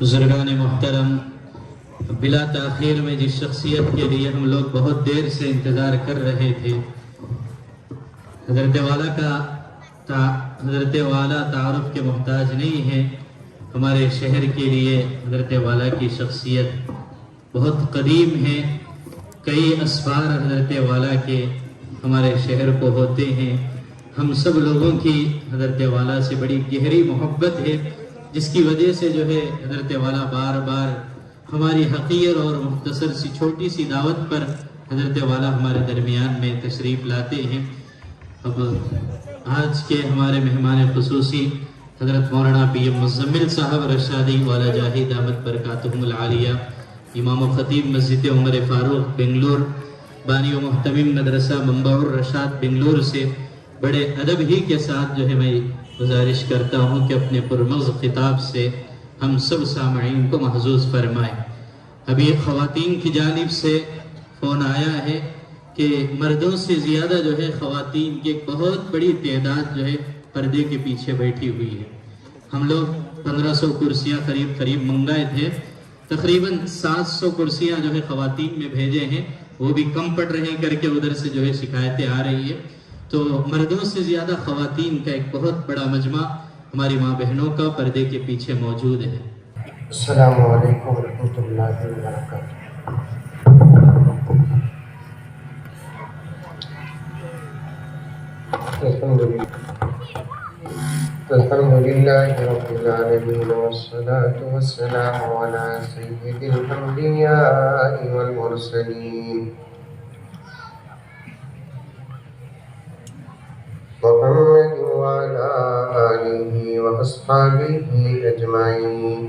بزرگان محترم، بلا تاخیر میں جس شخصیت کے لیے ہم لوگ بہت دیر سے انتظار کر رہے تھے، حضرت والا تعارف کے محتاج نہیں ہے۔ ہمارے شہر کے لیے حضرت والا کی شخصیت بہت قدیم ہے۔ کئی اسفار حضرت والا کے ہمارے شہر کو ہوتے ہیں۔ ہم سب لوگوں کی حضرت والا سے بڑی گہری محبت ہے، جس کی وجہ سے جو ہے حضرت والا بار بار ہماری حقیر اور مختصر سی چھوٹی سی دعوت پر حضرت والا ہمارے درمیان میں تشریف لاتے ہیں۔ اب آج کے ہمارے مہمان خصوصی حضرت مولانا پی ایم مزمل صاحب رشادی والا جاہی دامت برکاتہم العالیہ، امام و خطیب مسجد عمر فاروق بنگلور، بانی و محتمم مدرسہ منبع الرشاد بنگلور سے بڑے ادب ہی کے ساتھ جو ہے میں گزارش کرتا ہوں کہ اپنے پرمغز خطاب سے ہم سب سامعین کو محظوظ فرمائیں۔ ابھی خواتین کی جانب سے فون آیا ہے کہ مردوں سے زیادہ جو ہے خواتین کی ایک بہت بڑی تعداد جو ہے پردے کے پیچھے بیٹھی ہوئی ہے۔ ہم لوگ 1500 کرسیاں قریب منگائے تھے، تقریباً 700 کرسیاں جو ہے خواتین میں بھیجے ہیں، وہ بھی کم پڑ رہے کر کے ادھر سے جو ہے شکایتیں آ رہی ہے۔ تو مردوں سے زیادہ خواتین کا ایک بہت بڑا مجمع ہماری ماں بہنوں کا پردے کے پیچھے موجود ہے۔ السلام علیکم ورحمۃ اللہ وبرکاتہ۔ الحمد للہ رب العالمین والصلاة والسلام علی سید الانبیاء والمرسلین محمد وعلی آلہ واصحابہ اجمعین۔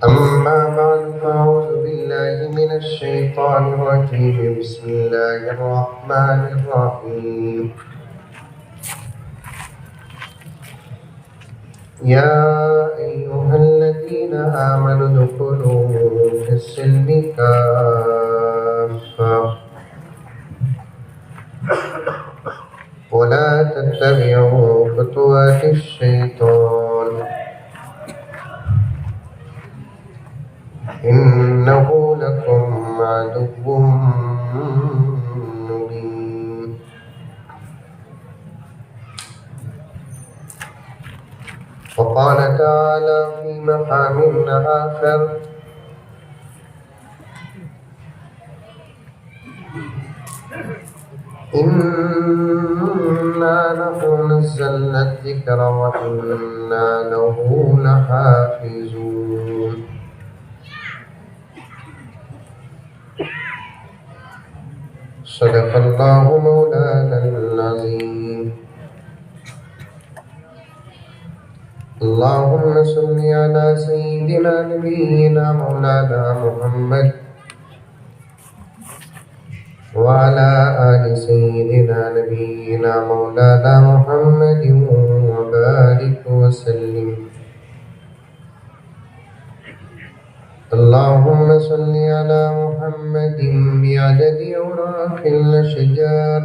أما بعد فأعوذ بالله من الشيطان الرجيم، بسم الله الرحمن الرحيم۔ يا أيها الذين آمنوا ادخلوا في السلم كافة ولا تتبعوا خطوات الشيطان إنه لكم عدو مبين۔ وقال تعالى في مقام آخر: إنا نحن نزلنا الذكر وإنا له لحافظون۔ صدق اللہ مولانا العظیم۔ اللہم صل علی سیدنا نبینا مولانا محمد وعلی آل سیدنا نبینا مولانا محمد وبارک وسلم۔ اللهم صل على محمد بعدد أوراق الأشجار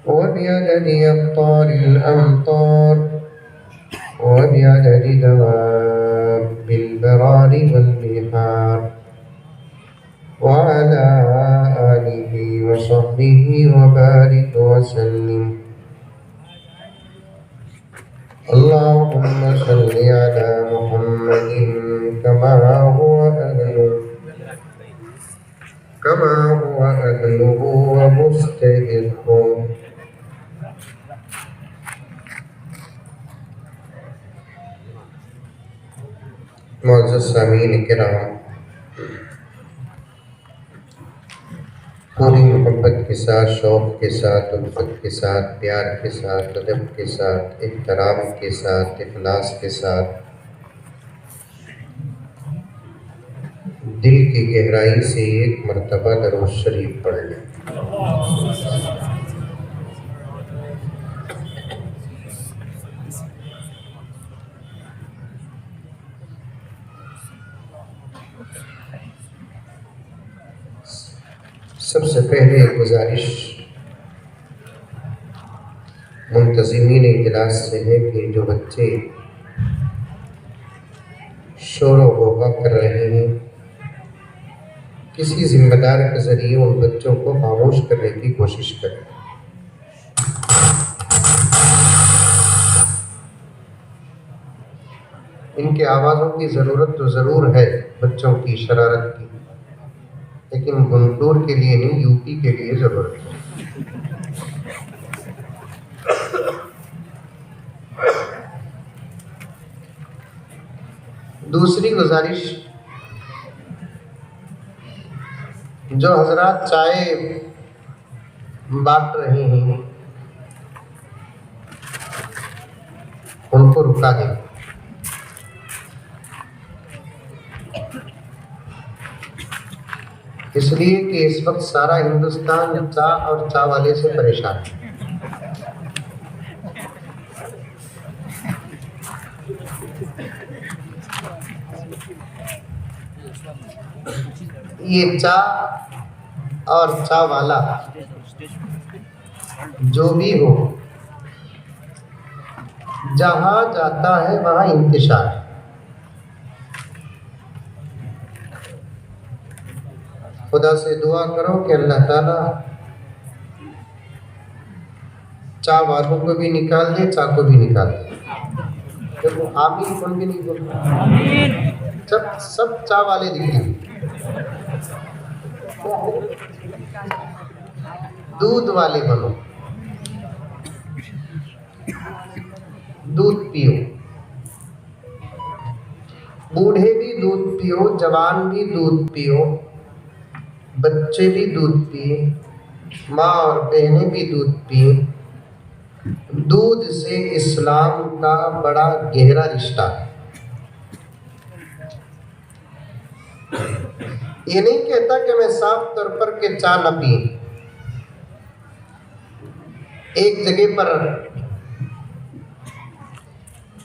وبعدد أقطار الأمطار وبعدد دواب البرار والبحار وعلى آله وصحبه وبارك وسلم۔ اللهم صل على محمد كما هو أهله ومستحقه۔ معزز سامعین کرام، پوری محبت کے ساتھ، شوق کے ساتھ، الفت کے ساتھ، پیار کے ساتھ، ادب کے ساتھ، احترام کے ساتھ، اخلاص کے ساتھ دل کی گہرائی سے ایک مرتبہ درود شریف پڑھ لیں۔ سب سے پہلے گزارش منتظمین اجلاس سے ہے کہ جو بچے شور و غوغا کر رہے ہیں کسی ذمہ دار کے ذریعے ان بچوں کو خاموش کرنے کی کوشش کریں۔ ان کے آوازوں کی ضرورت تو ضرور ہے بچوں کی شرارت کی، لیکن گنٹور کے لیے نہیں، یو پی کے لیے ضرورت ہے۔ دوسری گزارش، جو حضرات چائے بانٹ رہے ہیں ان کو رکا دیں۔ اس لیے کہ اس وقت سارا ہندوستان چائے اور چائے والے سے پریشان ہے۔ یہ چائے اور چائے والا جو بھی ہو، جہاں جاتا ہے وہاں انتشار ہے۔ خدا سے دعا کرو کہ اللہ تعالیٰ چائے والوں کو بھی نکال دے، چائے کو بھی نکال دے۔ دیکھو آمین کون بھی نہیں بولتا، سب چائے والے دکھیں۔ دودھ والے بنو، دودھ پیو، بوڑھے بھی دودھ پیو، جوان بھی دودھ پیو، بچے بھی دودھ پیے، ماں اور بہنیں بھی دودھ پیے۔ دودھ سے اسلام کا بڑا گہرا رشتہ ہے۔ یہ نہیں کہتا کہ میں صاف طور پر کہ چائے نہ پئیں۔ ایک جگہ پر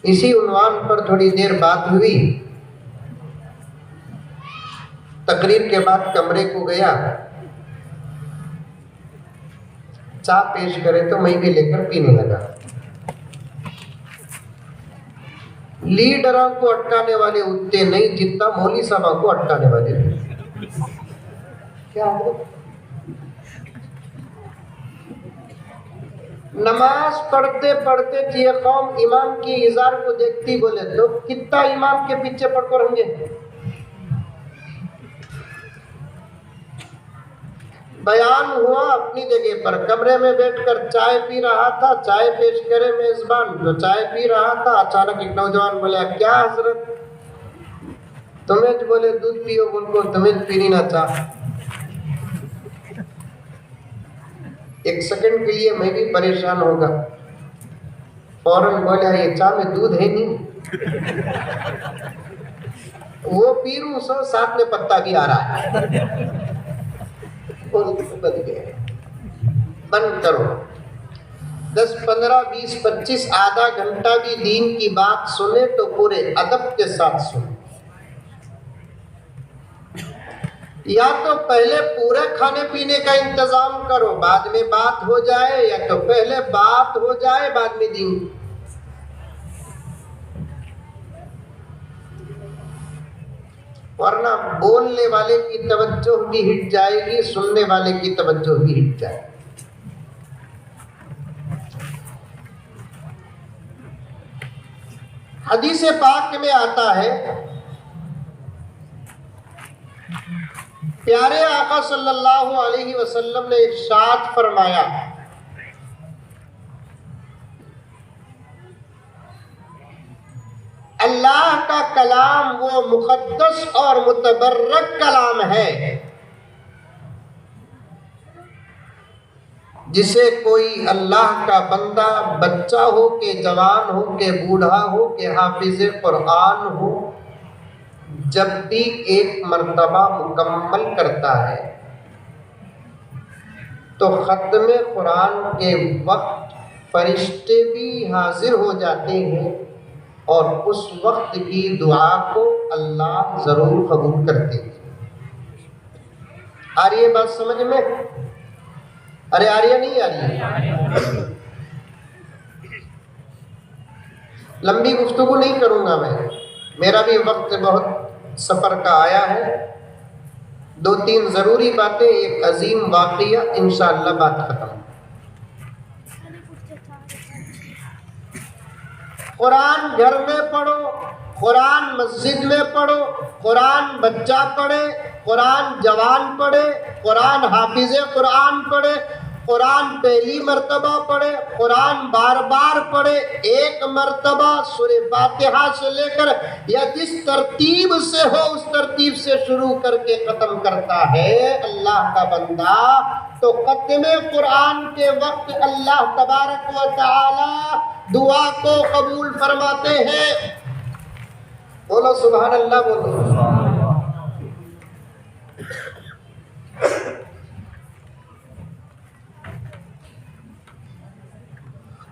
اسی عنوان پر تھوڑی دیر بات ہوئی، تقریر کے بعد کمرے کو گیا، چائے پیش کرے تو میں بھی لے کر پینے لگا۔ لیڈروں کو اٹکانے والے اتنے نہیں جتنا مولوی صاحب کو اٹکانے والے تھے۔ کیا ہو؟ نماز پڑھتے پڑھتے یہ قوم امام کی اظہار کو دیکھتی، بولے تو کتنا امام کے پیچھے پڑھ کر ہوں گے۔ بیان ہوا اپنی جگہ پر، کمرے میں بیٹھ کر چائے پی رہا تھا، چائے پیش کرے میزبان، جو چائے پی رہا تھا اچانک ایک نوجوان بولا، کیا حضرت تمہیں بولے دودھ پیو، بول کو تمہیں پینی نہ چاہ۔ ایک سیکنڈ کے لیے میں بھی پریشان ہوگا، فوراً بولا یہ چائے میں دودھ ہے نہیں، وہ پی رہوں سو ساتھ میں پتا بھی آ رہا ہے۔ بند گیا، بند کرو۔ 10 15 20 25 آدھا گھنٹہ بھی دین کی بات سنے تو پورے ادب کے ساتھ سنے۔ یا تو پہلے پورے کھانے پینے کا انتظام کرو، بعد میں بات ہو جائے، یا تو پہلے بات ہو جائے بعد میں دین۔ ورنہ بولنے والے کی توجہ بھی ہٹ جائے گی، سننے والے کی توجہ بھی ہٹ جائے گی۔ حدیث پاک میں آتا ہے، پیارے آقا صلی اللہ علیہ وسلم نے ارشاد فرمایا، اللہ کا کلام وہ مقدس اور متبرک کلام ہے جسے کوئی اللہ کا بندہ، بچہ ہو کہ جوان ہو کہ بوڑھا ہو کہ حافظ قرآن ہو، جب بھی ایک مرتبہ مکمل کرتا ہے تو ختم قرآن کے وقت فرشتے بھی حاضر ہو جاتے ہیں اور اس وقت کی دعا کو اللہ ضرور قبول کرتے ہیں۔ آ رہی ہے بات سمجھ میں؟ ارے آ رہی ہے نہیں آ رہی ہے؟ لمبی گفتگو نہیں کروں گا میں، میرا بھی وقت بہت سفر کا آیا ہے. 2-3 ضروری باتیں، ایک عظیم واقعہ، انشاءاللہ بات ختم. قرآن گھر میں پڑھو، قرآن مسجد میں پڑھو، قرآن بچہ پڑھے، قرآن جوان پڑھے، قرآن حافظ قرآن پڑھے، قرآن پہلی مرتبہ پڑھے، قرآن بار بار پڑھے، ایک مرتبہ سورہ فاتحہ سے لے کر یا جس ترتیب سے ہو اس ترتیب سے شروع کر کے ختم کرتا ہے اللہ کا بندہ، تو ختم قرآن کے وقت اللہ تبارک و تعالی دعا کو قبول فرماتے ہیں. بولو سبحان اللہ، بولو.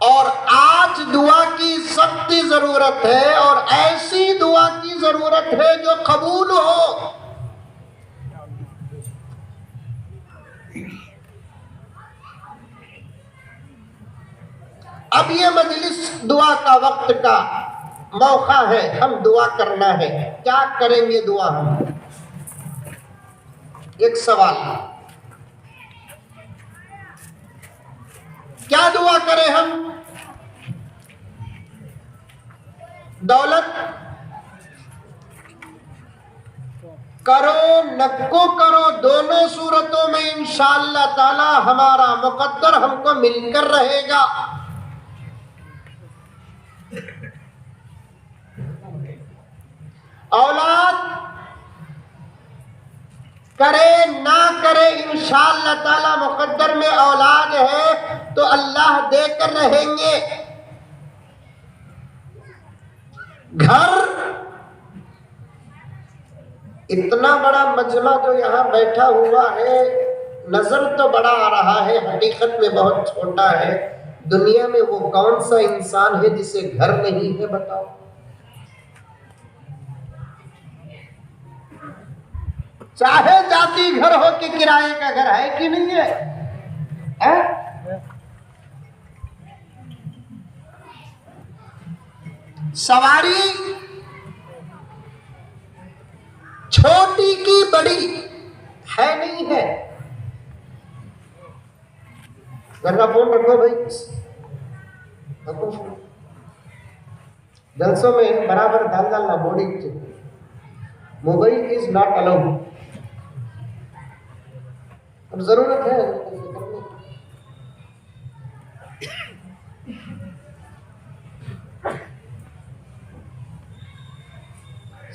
اور آج دعا کی سختی ضرورت ہے، اور ایسی دعا کی ضرورت ہے جو قبول ہو. اب یہ مجلس دعا کا وقت کا موقع ہے، ہم دعا کرنا ہے. کیا کریں گے دعا ہم؟ ایک سوال، کیا دعا کریں ہم؟ دولت کرو نکو کرو، دونوں صورتوں میں انشاءاللہ تعالی ہمارا مقدر ہم کو مل کر رہے گا. اولاد کرے نہ کرے انشاءاللہ تعالی مقدر میں اولاد ہے تو اللہ دے کر رہیں گے. گھر، اتنا بڑا مجمع جو یہاں بیٹھا ہوا ہے، نظر تو بڑا آ رہا ہے، حقیقت میں بہت چھوٹا ہے. دنیا میں وہ کون سا انسان ہے جسے گھر نہیں ہے؟ بتاؤ. چاہے جاتی گھر ہو کہ کرائے کا گھر ہے کہ نہیں ہے؟ سواری چھوٹی کی بڑی ہے نہیں ہے؟ گھر کا فون رکھو بھائی، رکھو. جلسوں میں برابر ڈال ڈالنا body. Mobile is not allowed. اب ضرورت ہے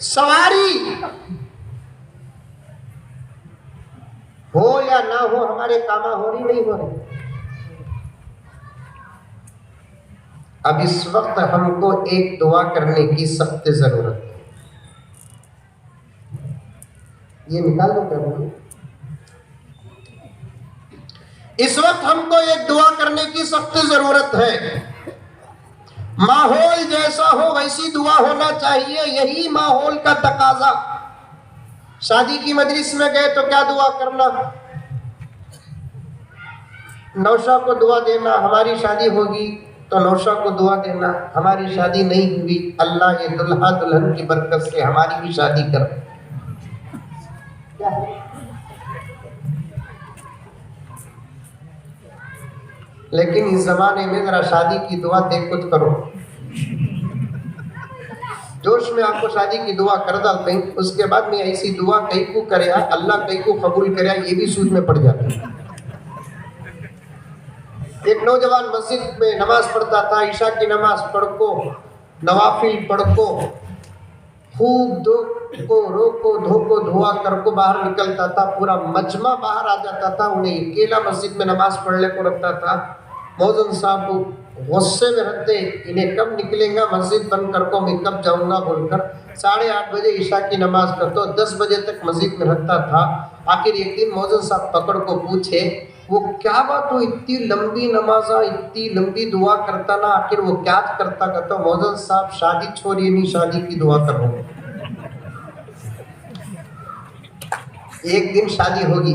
سواری ہو یا نہ ہو، ہمارے کام ہو رہی نہیں ہو رہی. اب اس وقت ہم کو ایک دعا کرنے کی سخت ضرورت ہے. یہ نکال دو کیا بولو. اس وقت ہم کو ایک دعا کرنے کی سخت ضرورت ہے. ماحول جیسا ہو ویسی دعا ہونا چاہیے، یہی ماحول کا تقاضا. شادی کی مجلس میں گئے تو کیا دعا کرنا؟ نوشا کو دعا دینا، ہماری شادی ہوگی تو نوشا کو دعا دینا. ہماری شادی نہیں ہوئی، اللہ یہ دلہا دلہن کی برکت سے ہماری بھی شادی کر. لیکن اس زمانے میں ذرا شادی کی دعا دیکھ کچھ کرو. جوش میں آپ کو شادی کی دعا کر ڈالتے ہیں، اس کے بعد میں ایسی دعا کئی کو کرے اللہ کئی کو قبول کرے، یہ بھی سوچ میں پڑ جاتا ہے. ایک نوجوان مسجد میں نماز پڑھتا تھا، عشاء کی نماز پڑھ کو، نوافل پڑھ کو، خوب دھو دھوا کر کو باہر نکلتا تھا. پورا مجمع باہر آ جاتا تھا، انہیں اکیلا مسجد میں نماز پڑھنے کو رکھتا تھا. مؤذن صاحب کو غصے میں رکھتے، انہیں کب نکلیں گا مسجد بند کر کو، میں کب جاؤں گا بول کر 8:30 بجے عشاء کی نماز کرتا، 10 بجے تک مسجد میں رکھتا تھا. آخر ایک دن مؤذن صاحب پکڑ کو پوچھے، وہ کیا بات، تو اتنی لمبی نماز، اتنی لمبی دعا کرتا نا، آخر وہ کیا کرتا؟ کہتا مؤذن صاحب شادی چھوڑیے نہیں، شادی کی دعا کر رہا ہوں. ایک دن شادی ہوگی،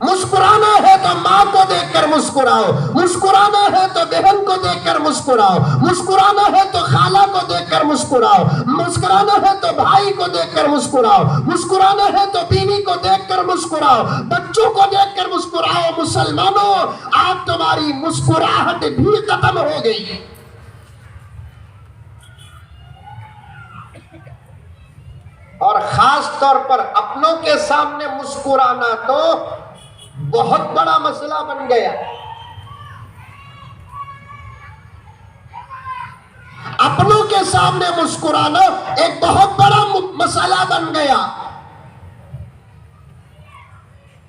مسکرانا ہے تو ماں کو دیکھ کر مسکراؤ، مسکرانا ہے تو بہن کو دیکھ کر مسکراؤ، مسکرانا ہے تو خالہ کو دیکھ کر مسکراؤ، مسکرانا ہے تو بھائی کو دیکھ کر مسکراؤ، مسکرانا ہے تو بیوی کو دیکھ کر مسکراؤ، بچوں کو دیکھ کر مسکراؤ۔ مسلمانوں، آج تمہاری مسکراہٹ بھی ختم ہو گئی، اور خاص طور پر اپنوں کے سامنے مسکرانا تو بہت بڑا مسئلہ بن گیا۔ اپنوں کے سامنے مسکرانا ایک بہت بڑا مسئلہ بن گیا۔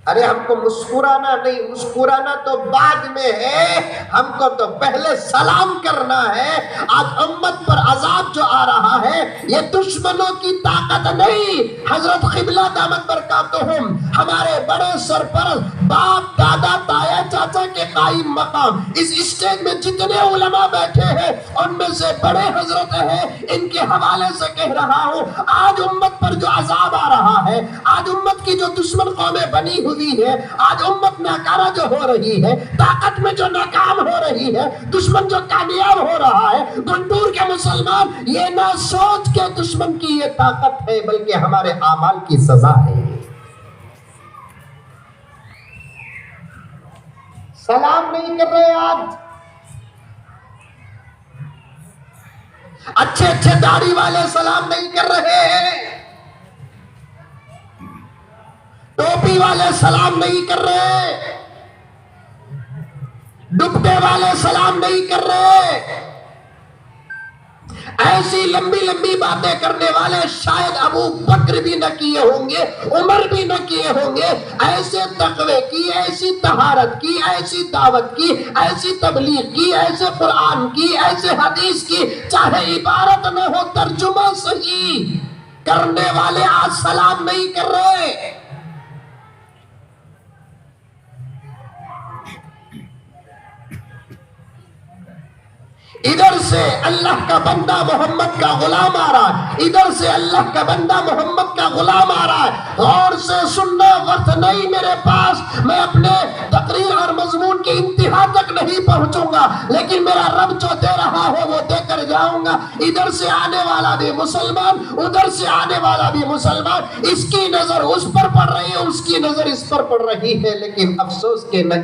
ارے ہم کو مسکرانا نہیں، مسکرانا تو بعد میں ہے، ہم کو تو پہلے سلام کرنا ہے۔ آج امت پر عذاب جو آ رہا ہے یہ دشمنوں کی طاقت نہیں، حضرت قبلہ دامت برکاتہم ہمارے بڑے سرپرست، باپ دادا تایا چاچا کے قائم مقام، اس اسٹیج میں جتنے علماء بیٹھے ہیں ان میں سے بڑے حضرت ہیں، ان کے حوالے سے کہہ رہا ہوں، آج امت پر جو عذاب آ رہا ہے، آج امت کی جو دشمن قومیں بنی ہوئی ہے، آج امت ناکارہ جو ہو رہی ہے، طاقت میں جو ناکام ہو رہی ہے، دشمن جو کامیاب ہو رہا ہے، گنٹور کے مسلمان یہ نہ سوچ کے دشمن کی یہ طاقت ہے بلکہ ہمارے اعمال کی سزا ہے۔ سلام نہیں کر رہے آج، اچھے اچھے داڑھی والے سلام نہیں کر رہے ہیں، ٹوپی والے سلام نہیں کر رہے، ڈبے والے سلام نہیں کر رہے، ایسی لمبی لمبی باتیں کرنے والے شاید ابو بکر بھی نہ کیے ہوں گے، عمر بھی نہ کیے ہوں گے، ایسے تقوی کی، ایسی طہارت کی، ایسی دعوت کی، ایسی تبلیغ کی، ایسے قرآن کی، ایسے حدیث کی، چاہے عبارت نہ ہو ترجمہ صحیح کرنے والے آج سلام نہیں کر رہے۔ ادھر سے اللہ کا بندہ محمد کا غلام آ رہا ہے، ادھر سے اللہ کا بندہ محمد کا غلام آ رہا ہے، غور سے سننا، وقت نہیں میرے پاس، میں اپنے تقریر اور مضمون کی انتہا تک نہیں پہنچوں گا، لیکن میرا رب جو دے رہا ہے وہ دے کر جاؤں گا۔ ادھر سے آنے والا بھی مسلمان، ادھر سے آنے والا بھی مسلمان، اس کی نظر اس پر پڑ رہی ہے، اس کی نظر اس پر پڑ رہی ہے، لیکن افسوس کہ نہ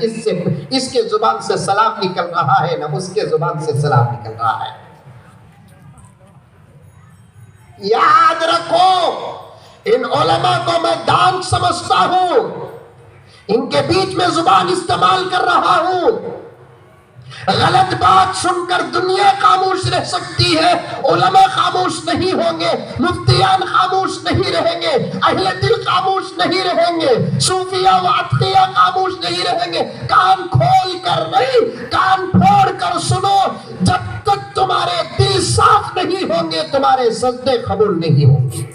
اس کے زبان سے سلام نکل رہا ہے، نہ اس کے زبان سے سلام نکل رہا ہے۔ یاد رکھو، ان علماء کو میں دان سمجھتا ہوں، ان کے بیچ میں زبان استعمال کر رہا ہوں، غلط بات سن کر دنیا خاموش رہ سکتی ہے، علماء خاموش نہیں ہوں گے، مفتیان خاموش نہیں رہیں گے، اہل دل خاموش نہیں رہیں گے، صوفیاء و اتقیاء خاموش نہیں رہیں گے۔ کان کھول کر نہیں، کان پھوڑ کر سنو، جب تک تمہارے دل صاف نہیں ہوں گے تمہارے سجدے قبول نہیں ہوں گے۔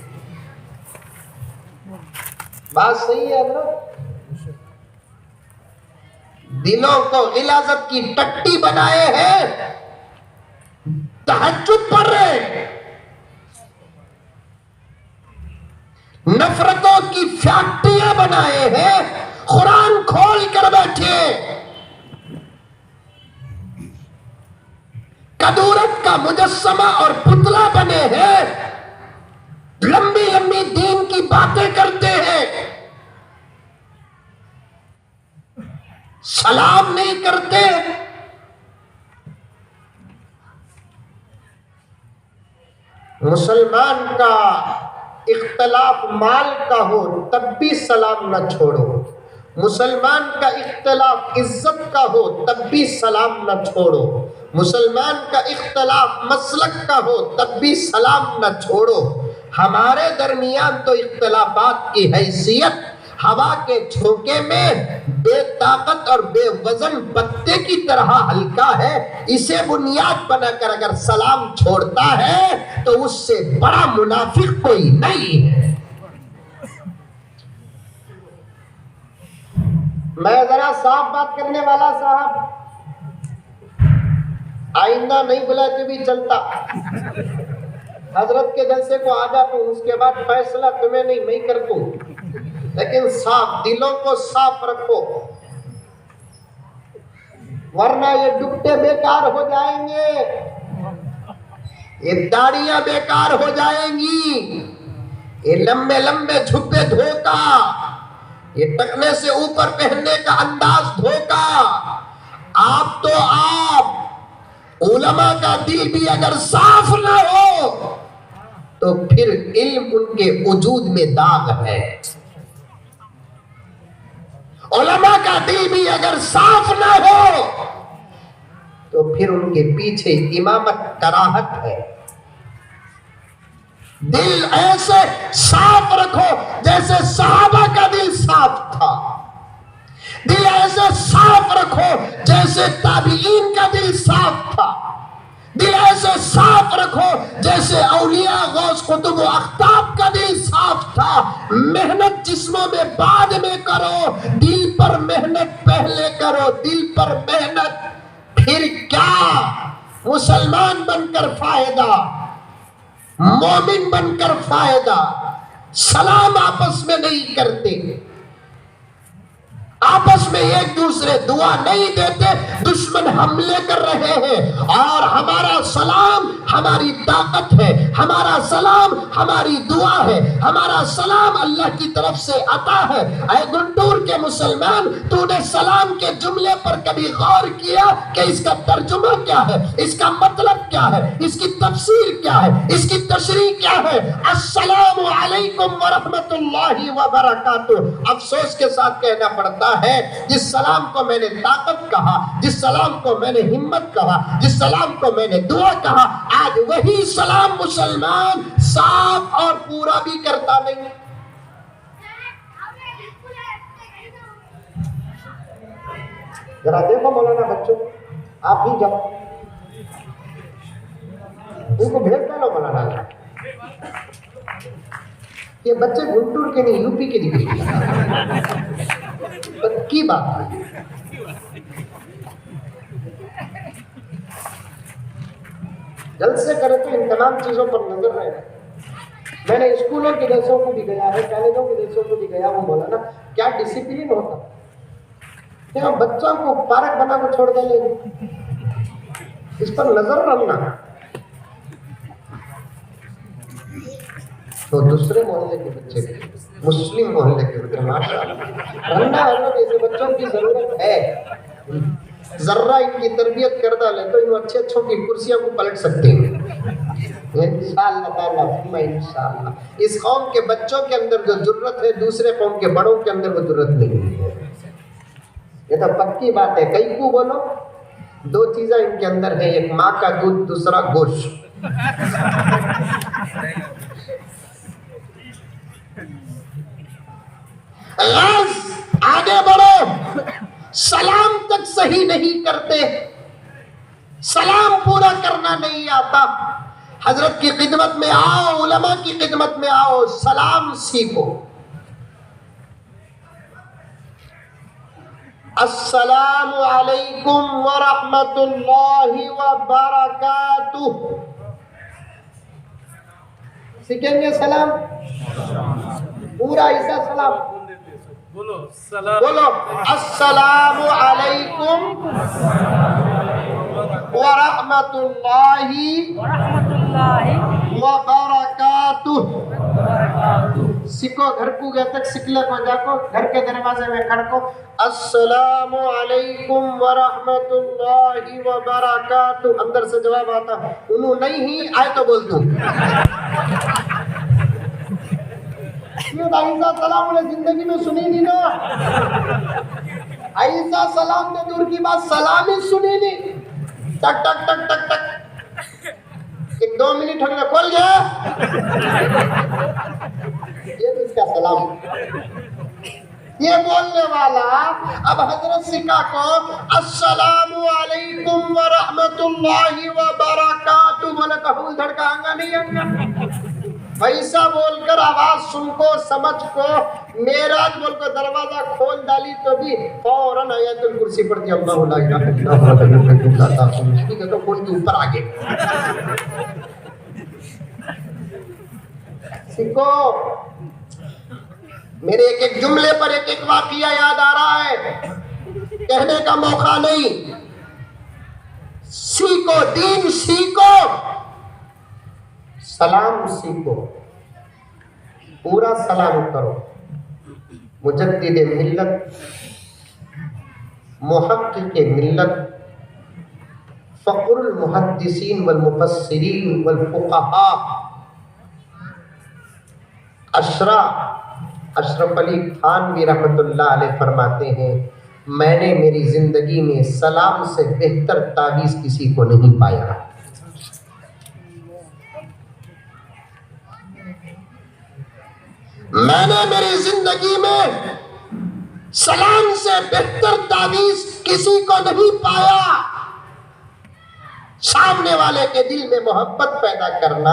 بات صحیح ہے نا؟ دلوں کو غلاظت کی ٹٹی بنائے ہیں، تہجد پڑھ رہے، نفرتوں کی فیکٹریاں بنائے ہیں، قرآن کھول کر بیٹھے، کدورت کا مجسمہ اور پتلا بنے ہیں، لمبی لمبی دین کی باتیں کرتے ہیں، سلام نہیں کرتے۔ مسلمان کا اختلاف مال کا ہو تب بھی سلام نہ چھوڑو، مسلمان کا اختلاف عزت کا ہو تب بھی سلام نہ چھوڑو، مسلمان کا اختلاف مسلک کا ہو تب بھی سلام نہ چھوڑو۔ ہمارے درمیان تو اختلافات کی حیثیت ہوا کے جھونکے میں بے طاقت اور بے وزن پتے کی طرح ہلکا ہے، اسے بنیاد بنا کر اگر سلام چھوڑتا ہے تو اس سے بڑا منافق کوئی نہیں ہے۔ میں ذرا صاف بات کرنے والا صاحب، آئندہ نہیں بلاتے بھی چلتا، حضرت کے جلسے کو آ جاتا ہوں، اس کے بعد فیصلہ تمہیں نہیں میں کرتا ہوں۔ لیکن صاف دلوں کو صاف رکھو، ورنہ یہ ڈبٹے بیکار ہو جائیں گے، یہ داڑیاں بیکار ہو جائیں گی، یہ لمبے لمبے جھبے دھوکا، یہ ٹکنے سے اوپر پہننے کا انداز دھوکا۔ آپ تو آپ علماء کا دل بھی اگر صاف نہ ہو تو پھر علم ان کے وجود میں داغ ہے۔ علماء کا دل بھی اگر صاف نہ ہو تو پھر ان کے پیچھے امامت کراہت ہے۔ دل ایسے صاف رکھو جیسے صحابہ کا دل صاف تھا، دل ایسے صاف رکھو جیسے تابعین کا دل صاف تھا، دل ایسے صاف رکھو جیسے اولیاء غوث قطب و اقطاب کا دل صاف تھا۔ محنت جسموں میں بعد میں کرو، دل پر محنت پہلے کرو، دل پر محنت پھر کیا؟ مسلمان بن کر فائدہ، مومن بن کر فائدہ۔ سلام آپس میں نہیں کرتے، آپس میں ایک دوسرے دعا نہیں دیتے، دشمن حملے کر رہے ہیں، اور ہمارا سلام ہماری طاقت ہے، ہمارا سلام ہماری دعا ہے، ہمارا سلام اللہ کی طرف سے عطا ہے۔ اے گنٹور کے مسلمان، تو نے سلام کے جملے پر کبھی غور کیا کہ اس کا ترجمہ کیا ہے، اس کا مطلب کیا ہے، اس کی تفسیر کیا ہے، اس کی تشریح کیا ہے؟ السلام علیکم ورحمت اللہ وبرکاتہ۔ افسوس کے ساتھ کہنا پڑتا ہے جس سلام کو میں نے طاقت کہا، جس سلام کو میں نے ہمت کہا، جس سلام کو میں نے دعا کہا، آج وہی سلام مسلمان صاف اور پورا بھی کرتا نہیں۔ ذرا دیکھو مولانا بچوں، آپ ہی جاؤ ان کو بھیج ڈالو مولانا۔ یہ بچے گنٹور کے نہیں، یو پی کے لیے کی بات ہے۔ جلد سے کرے تو ان تمام چیزوں پر نظر رہے۔ میں نے اسکولوں کے جلسوں کو بھی گیا ہے، کالجوں کے جلسوں کو بھی گیا ہوں مولانا، کیا ڈسپلن ہوتا، کیا بچوں کو پارک بنا کو چھوڑ دیں، اس پر نظر رکھنا۔ تو دوسرے محلے کے بچے بھی، مسلم محلے کے بچے، ماشاءاللہ رہنا حضرت ایسے بچوں کی ضرورت ہے۔ ذرہ ان کی تربیت کردہ لے تو ان اچھے اچھوں کی کرسیوں کو پلٹ سکتے ہیں انشاءاللہ تعالیٰ، انشاءاللہ۔ اس قوم کے بچوں کے اندر جو جرت ہے دوسرے قوم کے بڑوں کے اندر وہ جرت نہیں ہے، یہ تو پکی بات ہے۔ کئی کو بولو، دو چیزیں ان کے اندر ہیں، ایک ماں کا دودھ، دوسرا گوشت۔ غرض آگے بڑھو، سلام تک صحیح نہیں کرتے، سلام پورا کرنا نہیں آتا۔ حضرت کی خدمت میں آؤ، علماء کی خدمت میں آؤ، سلام سیکھو۔ السلام علیکم ورحمت اللہ وبرکاتہ، سیکھیں گے سلام پورا ایسا سلام بولو السلام علیکم ورحمت اللہ وبرکاتہ۔ سکھو، گھر کو گئے تک سکھ لے کو جا کو، گھر کے دروازے میں کھڑ کو، السلام علیکم ورحمت اللہ وبرکاتہ۔ اندر سے جواب آتا، انہوں نہیں ہی آئے تو بول دوں۔ یہ عیسیٰ سلام انہیں زندگی میں سنی نہیں نا، عیسیٰ سلام نے دور کی بات سلام ہی سنی نہیں۔ ٹک ٹک ٹک ٹک ٹک، ایک 2 منٹ ہونے کھول گیا، یہ کس کا سلام؟ یہ بولنے والا اب حضرت سکھا کو السلام علیکم ورحمت اللہ وبرکاتہ بولے تو ہول دھڑکا آنگا نہیں آنگا، ویسا بول کر آواز سن کو، سمجھ کو، میراج بول کر دروازہ کھول ڈالی تو بھی فوراً آیت الکرسی پڑھ دیا، اللہ لا الہ الا اللہ، ٹھیک ہے تو کھول کے اوپر آگے۔ سیکھو، میرے ایک ایک جملے پر ایک ایک واقعہ یاد آ رہا ہے، کہنے کا موقع نہیں۔ سیکھو، دین سیکھو، سلام سیکھو، پورا سلام کرو۔ مجدد ملت، محقق ملت، فخر المحدثین والمفسرین والفقہاء اشرف علی تھانوی رحمۃ اللہ علیہ فرماتے ہیں، میں نے میری زندگی میں سلام سے بہتر تعویذ کسی کو نہیں پایا۔ میں نے میری زندگی میں سلام سے بہتر تعویذ کسی کو نہیں پایا۔ سامنے والے کے دل میں محبت پیدا کرنا،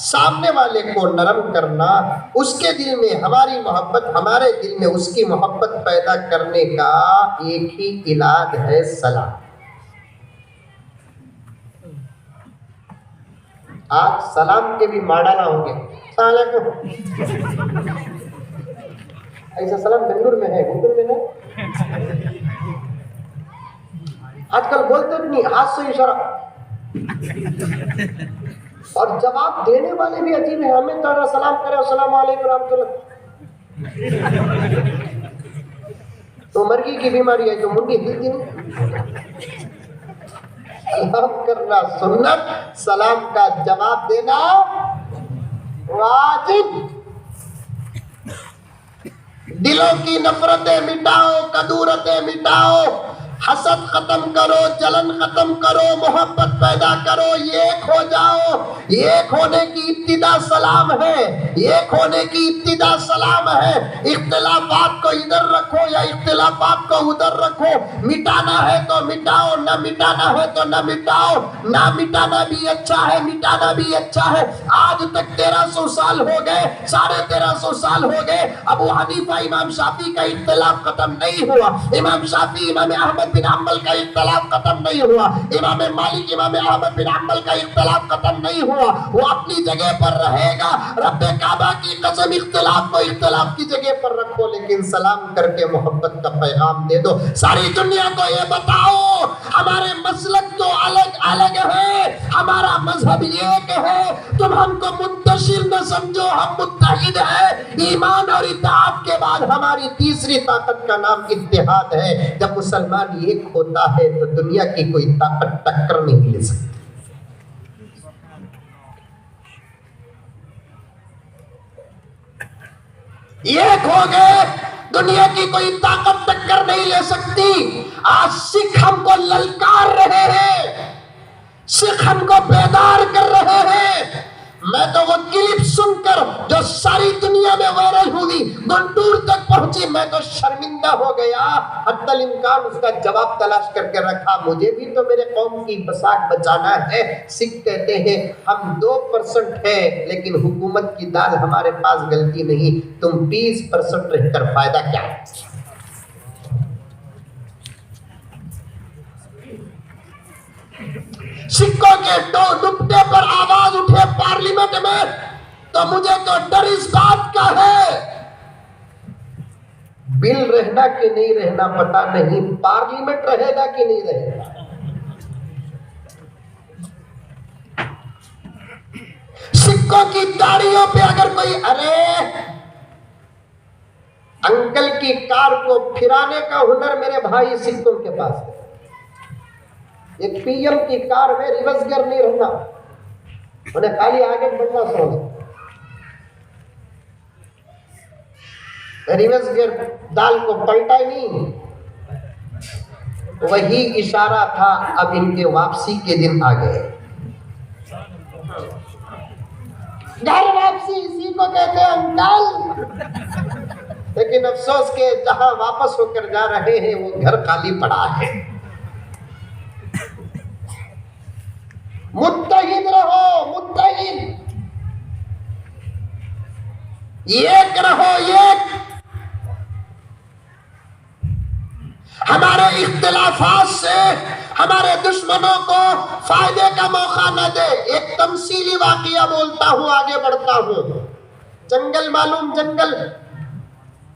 سامنے والے کو نرم کرنا، اس کے دل میں ہماری محبت، ہمارے دل میں اس کی محبت پیدا کرنے کا ایک ہی علاج ہے، سلام۔ آج سلام کے بھی ماڈل ہوں گے، السلام علیکم، ایسا سلام بنگلور میں ہے، گنٹور میں ہے، آج کل بولتے نہیں، ہاتھ سے اشارہ، اور جواب دینے والے بھی عجیب ہیں، ہمیں تو سلام کرے السلام علیکم ورحمۃ اللہ، تو مرغی کی بیماری ہے جو مرغی ہلتی نہیں۔ سلام کرنا سنت، سلام کا جواب دینا واجب۔ دلوں کی نفرتیں مٹاؤ، کدورتیں مٹاؤ، حسد ختم کرو، جلن ختم کرو، محبت پیدا کرو، ایک ہو جاؤ۔ ایک ہونے کی ابتدا سلام ہے، ایک ہونے کی ابتدا سلام ہے۔ اختلافات کو ادھر رکھو یا اختلافات کو ادھر رکھو، مٹانا ہے تو مٹاؤ، نہ مٹانا ہے تو نہ مٹاؤ۔ نہ مٹانا بھی اچھا ہے، مٹانا بھی اچھا ہے۔ آج تک 1300 سال ہو گئے، 1350 سال ہو گئے، ابو حنیفہ امام شافعی کا اختلاف ختم نہیں ہوا، امام شافعی امام احمد بن حنبل کا اختلاف ختم نہیں ہوا، امام مالک امام احمد بن حنبل کا اختلاف ختم نہیں ہوا، وہ اپنی جگہ پر رہے گا۔ رب کعبہ کی قسم، اختلاف کو اختلاف کی جگہ پر رکھو، لیکن سلام کر کے محبت کا پیغام دے دو۔ ساری دنیا کو یہ بتاؤ، ہمارے مسلک تو الگ الگ ہے، ہمارا مذہب ایک ہے، تم ہم کو منتشر نہ سمجھو، ہم متحد ہیں۔ ایمان اور اطاعت کے بعد ہماری تیسری طاقت کا نام اتحاد ہے۔ جب مسلمان ایک ہوتا ہے تو دنیا کی کوئی طاقت ٹکر نہیں لے سکتی۔ ایک ہو گئے، دنیا کی کوئی طاقت ٹکر نہیں لے سکتی۔ آج سکھ ہم کو للکار رہے ہیں، سکھ ہم کو بیدار کر رہے ہیں۔ میں تو وہ کلپ سن کر جو ساری دنیا میں وائرل ہوئی، گنٹور تک پہنچی، میں تو شرمندہ ہو گیا۔ حتی الامکان اس کا جواب تلاش کر کے رکھا، مجھے بھی تو میرے قوم کی بساک بچانا ہے۔ سکھ کہتے ہیں ہم 2% ہیں، لیکن حکومت کی دال ہمارے پاس گلتی نہیں، تم 20% رہ کر فائدہ کیا ہے؟ سکھوں کے دپٹے پر آواز اٹھے پارلیمنٹ میں، تو مجھے تو ڈر اس بات کا ہے، بل رہنا کہ نہیں رہنا پتا نہیں، پارلیمنٹ رہے گا کہ نہیں رہے گا۔ سکھوں کی داڑھیوں پہ اگر کوئی، ارے انکل کی کار کو پھرانے کا ہنر میرے بھائی سکھوں کے پاس ہے۔ ایک پی ایم کی کار میں ریورس گیئر نہیں رہنا، انہیں خالی آگے بڑھنا سمجھ، ریورس گیئر دال کو پلٹا ہی نہیں۔ وہی اشارہ تھا، اب ان کے واپسی کے دن آ گئے۔ گھر واپسی اسی کو کہتے ہیں انکل، لیکن افسوس کہ جہاں واپس ہو کر جا رہے ہیں وہ گھر خالی پڑا ہے۔ متحد رہو، متحد، ایک رہو، ایک۔ ہمارے اختلافات سے ہمارے دشمنوں کو فائدے کا موقع نہ دے۔ ایک تمثیلی واقعہ بولتا ہوں، آگے بڑھتا ہوں۔ جنگل معلوم، جنگل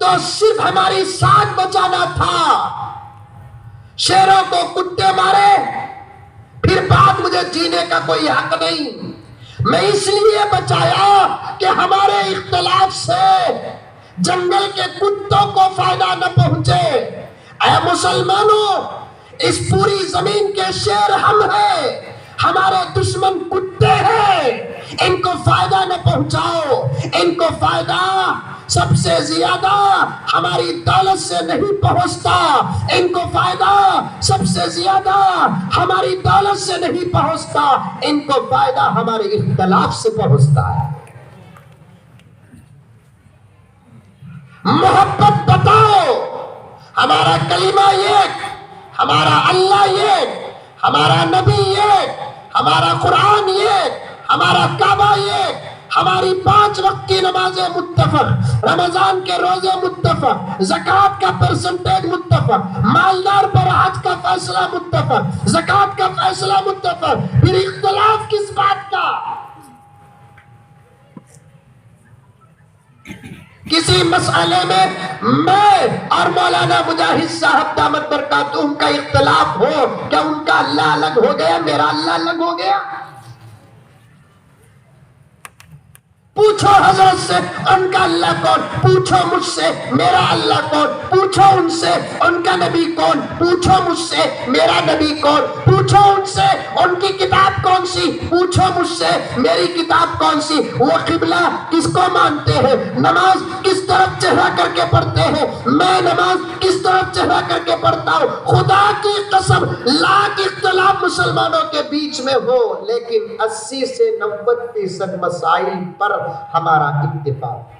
تو صرف ہماری سانس بچانا تھا. شیروں کو کتے مارے پھر بعد مجھے جینے کا کوئی حق نہیں. میں اس لیے بچایا کہ ہمارے اختلاف سے جنگل کے کتوں کو فائدہ نہ پہنچے. اے مسلمانوں، اس پوری زمین کے شیر ہم ہیں، ہمارے دشمن کتے ہیں. ان کو فائدہ نہ پہنچاؤ. ان کو فائدہ سب سے زیادہ ہماری دولت سے نہیں پہنچتا. ان کو فائدہ سب سے زیادہ ہماری دولت سے نہیں پہنچتا. ان کو فائدہ ہمارے اختلاف سے پہنچتا ہے. محبت بتاؤ. ہمارا کلمہ ایک، ہمارا اللہ ایک، ہمارا نبی ایک، ہمارا قرآن ایک، ہمارا کعبہ ایک، ہماری 5 وقت کی نمازیں متفق، رمضان کے روزے متفق، زکوٰۃ کا پرسنٹیج متفق، مالدار پر حج کا فیصلہ متفق، زکوٰۃ کا فیصلہ متفق. پھر اختلاف کس بات کا؟ کسی مسئلے میں میں اور مولانا مجاہد صاحب دامت برکاتہم کا اختلاف ہو، کیا ان کا اللہ الگ ہو گیا، میرا اللہ الگ ہو گیا؟ پوچھو حضرت سے ان کا اللہ کون، پوچھو مجھ سے میرا اللہ کون، پوچھو ان سے ان کا نبی کون، پوچھو مجھ سے میرا نبی کون، پوچھو ان سے ان کی کتاب کون سی، پوچھو مجھ سے میری کتاب کون سی. وہ قبلہ کس کو مانتے ہیں، نماز کس طرف چہرہ کر کے پڑھتے ہیں، میں نماز کس طرف چہرہ کر کے پڑھتا ہوں. خدا کی قسم لاکھ اختلاف مسلمانوں کے بیچ میں ہو، لیکن 80 سے 90% مسائل پر ہمارا اتفاق.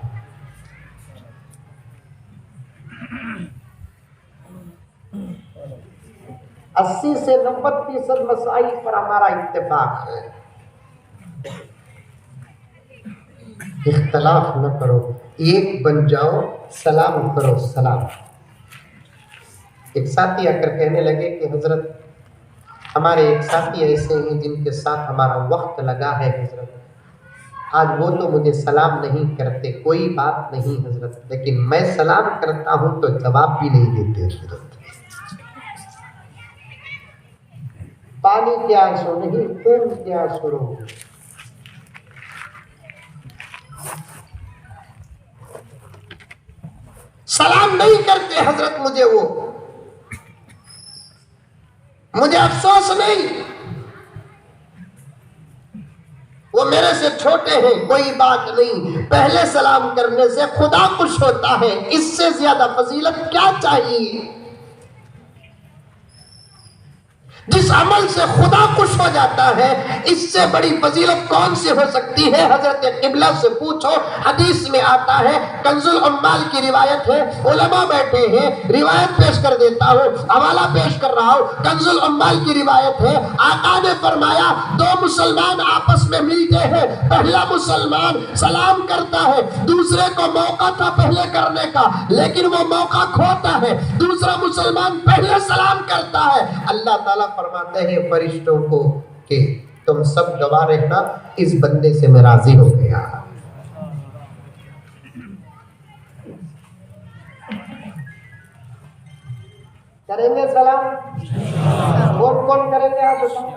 اسی سے 90% مسائل پر ہمارا اتفاق ہے. اختلاف نہ کرو، ایک بن جاؤ، سلام کرو سلام. ایک ساتھی آ کر کہنے لگے کہ حضرت ہمارے ایک ساتھی ایسے ہیں جن کے ساتھ ہمارا وقت لگا ہے حضرت، آج وہ تو مجھے سلام نہیں کرتے. کوئی بات نہیں حضرت، لیکن میں سلام کرتا ہوں تو جواب بھی نہیں دیتے حضرت. پانی کیا سو نہیں، خون کیا سرو. سلام نہیں کرتے حضرت مجھے افسوس نہیں، وہ میرے سے چھوٹے ہیں، کوئی بات نہیں. پہلے سلام کرنے سے خدا خوش ہوتا ہے، اس سے زیادہ فضیلت کیا چاہیے؟ جس عمل سے خدا خوش ہو جاتا ہے، اس سے بڑی فضیلت کون سی ہو سکتی ہے؟ حضرت قبلہ سے پوچھو. حدیث میں آتا ہے، کنز العمال کی روایت ہے، علماء بیٹھے ہیں، روایت پیش کر دیتا ہوں، حوالہ پیش کر رہا ہوں. کنز العمال کی روایت ہے، آقا نے فرمایا 2 مسلمان آپس میں ملتے ہیں، پہلا مسلمان سلام کرتا ہے، دوسرے کو موقع تھا پہلے کرنے کا لیکن وہ موقع کھوتا ہے، دوسرا مسلمان پہلے سلام کرتا ہے. اللہ تعالیٰ فرماتے ہیں فرشتوں کو کہ تم سب گواہ رہنا، اس بندے سے میں راضی ہو گیا. کریں گے سلام؟ کون کون کریں گے آپ بتاؤ؟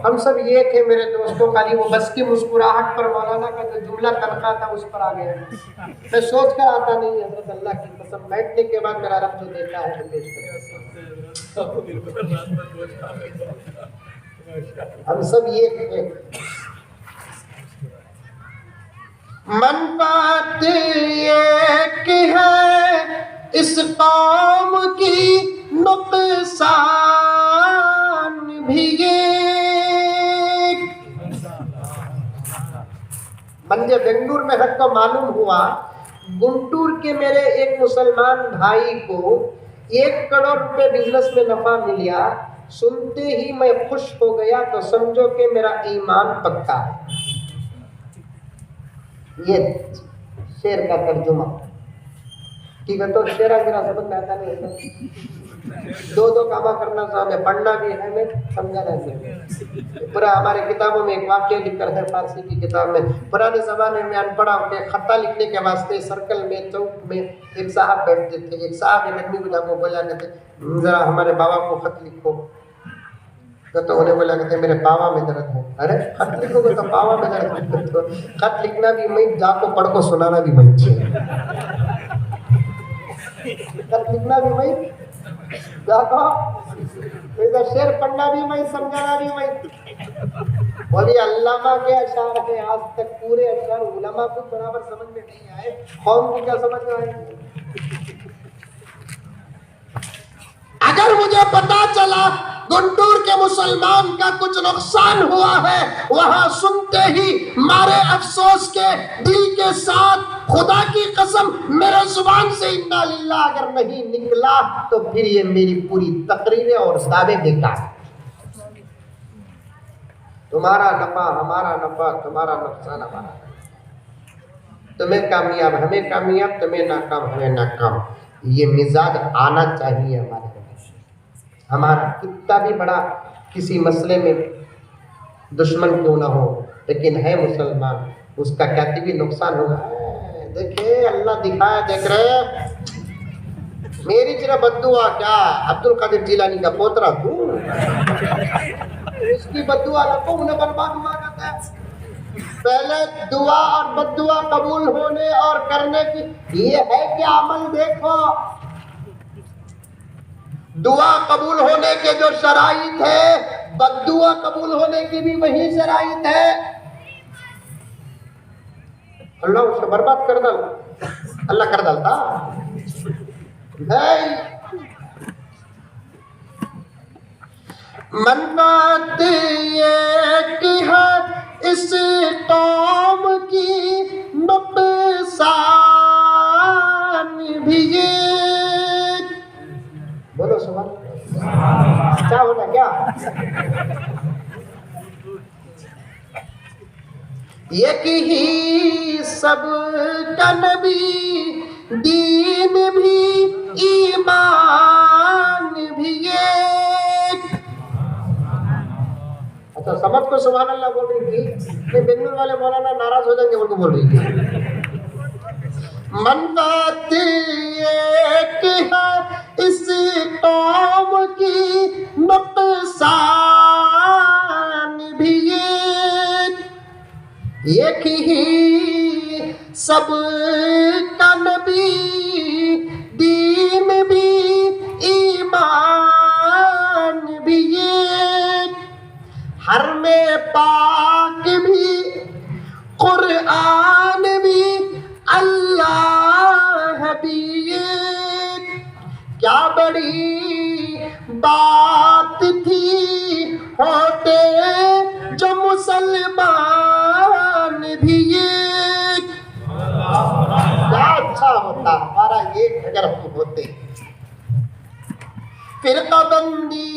ہم سب یہ تھے میرے دوستوں، خالی وہ بس کی مسکراہٹ پر مولانا کا جو جملہ تنخواہ تھا اس پر آ گیا. میں سوچ کر آتا نہیں حضرت، اللہ کی قسم بیٹھنے کے بعد میرا رب جو دیتا ہے تو پیش کرتا. ہم سب یہ تھے. منفعت ایک ہے اس قوم کی، نقصان بھی ایک. مجھے بنگلور میں حق کو معلوم ہوا، گنٹور کے میرے ایک مسلمان بھائی کو 1 کروڑ روپے بزنس میں نفع ملیا. سنتے ہی میں خوش ہو گیا تو سمجھو کہ میرا ایمان پکا ہے. یہ شعر کا ترجمہ. ٹھیک ہے، تو شعر میرا سبق میں آتا نہیں. دو دو کام کرنا صاحب ہے، پڑھنا بھی ہے ہمیں، سمجھانا بھی ہے. پورا ہمارے کتابوں میں ایک واقعہ لکھ کر ہے، فارسی کی کتاب میں. پرانے زمانے میں ان پڑھا کے خطہ لکھنے کے واسطے سرکل میں چوک میں ایک صاحب بیٹھتے تھے. ایک صاحب ایک آدمی کو جا کو بولا کہتے ذرا ہمارے بابا کو خط لکھو. تو انہیں بولا کہتے میرے پاوا میں درد ہے. ارے خط لکھو گے تو پاوا میں درد ہے؟ خط لکھنا بھی میں جا کو پڑھ کو سنانا بھی میں خط لکھنا بھی میں جا کو شعر پڑھنا بھی میں، سمجھانا بھی میں. بولی علامہ کے اشعار ہے، آج تک پورے اشعار علماء کو برابر سمجھ میں نہیں آئے، قوم کو کیا سمجھ میں آئے؟ اگر مجھے پتا چلا گنٹور کے مسلمان کا کچھ نقصان ہوا ہے، وہاں سنتے ہی مارے افسوس کے دل کے ساتھ خدا کی قسم میرے زبان سے انا للہ اگر نہیں نکلا تو پھر یہ میری پوری تقریریں اور دعوے بیکار. تمہارا نفع ہمارا نفع، تمہارا نقصان ہمارا. تمہیں کامیاب ہمیں کامیاب، تمہیں ناکام ہمیں ناکام. یہ مزاج آنا چاہیے ہمارے. ہمارا کتنا بھی بڑا کسی مسئلے میں دشمن کیوں نہ ہو لیکن ہے مسلمان، اس کا کہتے بھی نقصان ہوگا. دیکھیں اللہ دکھایا، دیکھ رہے میری طرح بددعا کیا عبد القادر جیلانی کا پوترا تو اس کی بددعا رکھو، انہیں برباد ہوا کرتا ہے. پہلے دعا اور بددعا قبول ہونے اور کرنے کی یہ ہے کہ عمل دیکھو. دعا قبول ہونے کے جو شرائط ہے، بددعا قبول ہونے کی بھی وہی شرائط ہے. اللہ اس کو برباد کر ڈال، اللہ کر ڈالتا نہیں. منفعت یہ کہ ہے اس قوم کی، نقصان بھی یہ. بولو سبحان اللہ. کیا ہونا کیا؟ ایک ہی سب کا نبی، دین بھی ایمان بھی ایک. اچھا سمجھ کو سبحان اللہ بول رہی تھی، بنگلور والے مولانا ناراض ہو جائیں گے، ان کو بول رہی تھی. منفعت ایک ہے اس قوم کی، نقصان بھی ایک. ایک ہی سب کا نبی، دین بھی ایمان بھی ایک. ہر میں پاک بھی، قرآن بھی، اللہ بھی ایک. کیا بڑی بات تھی ہوتے جو مسلمان بھی ایک. کیا اچھا ہوتا ہمارا ایک اگر ہم ہوتے. فرقہ بندی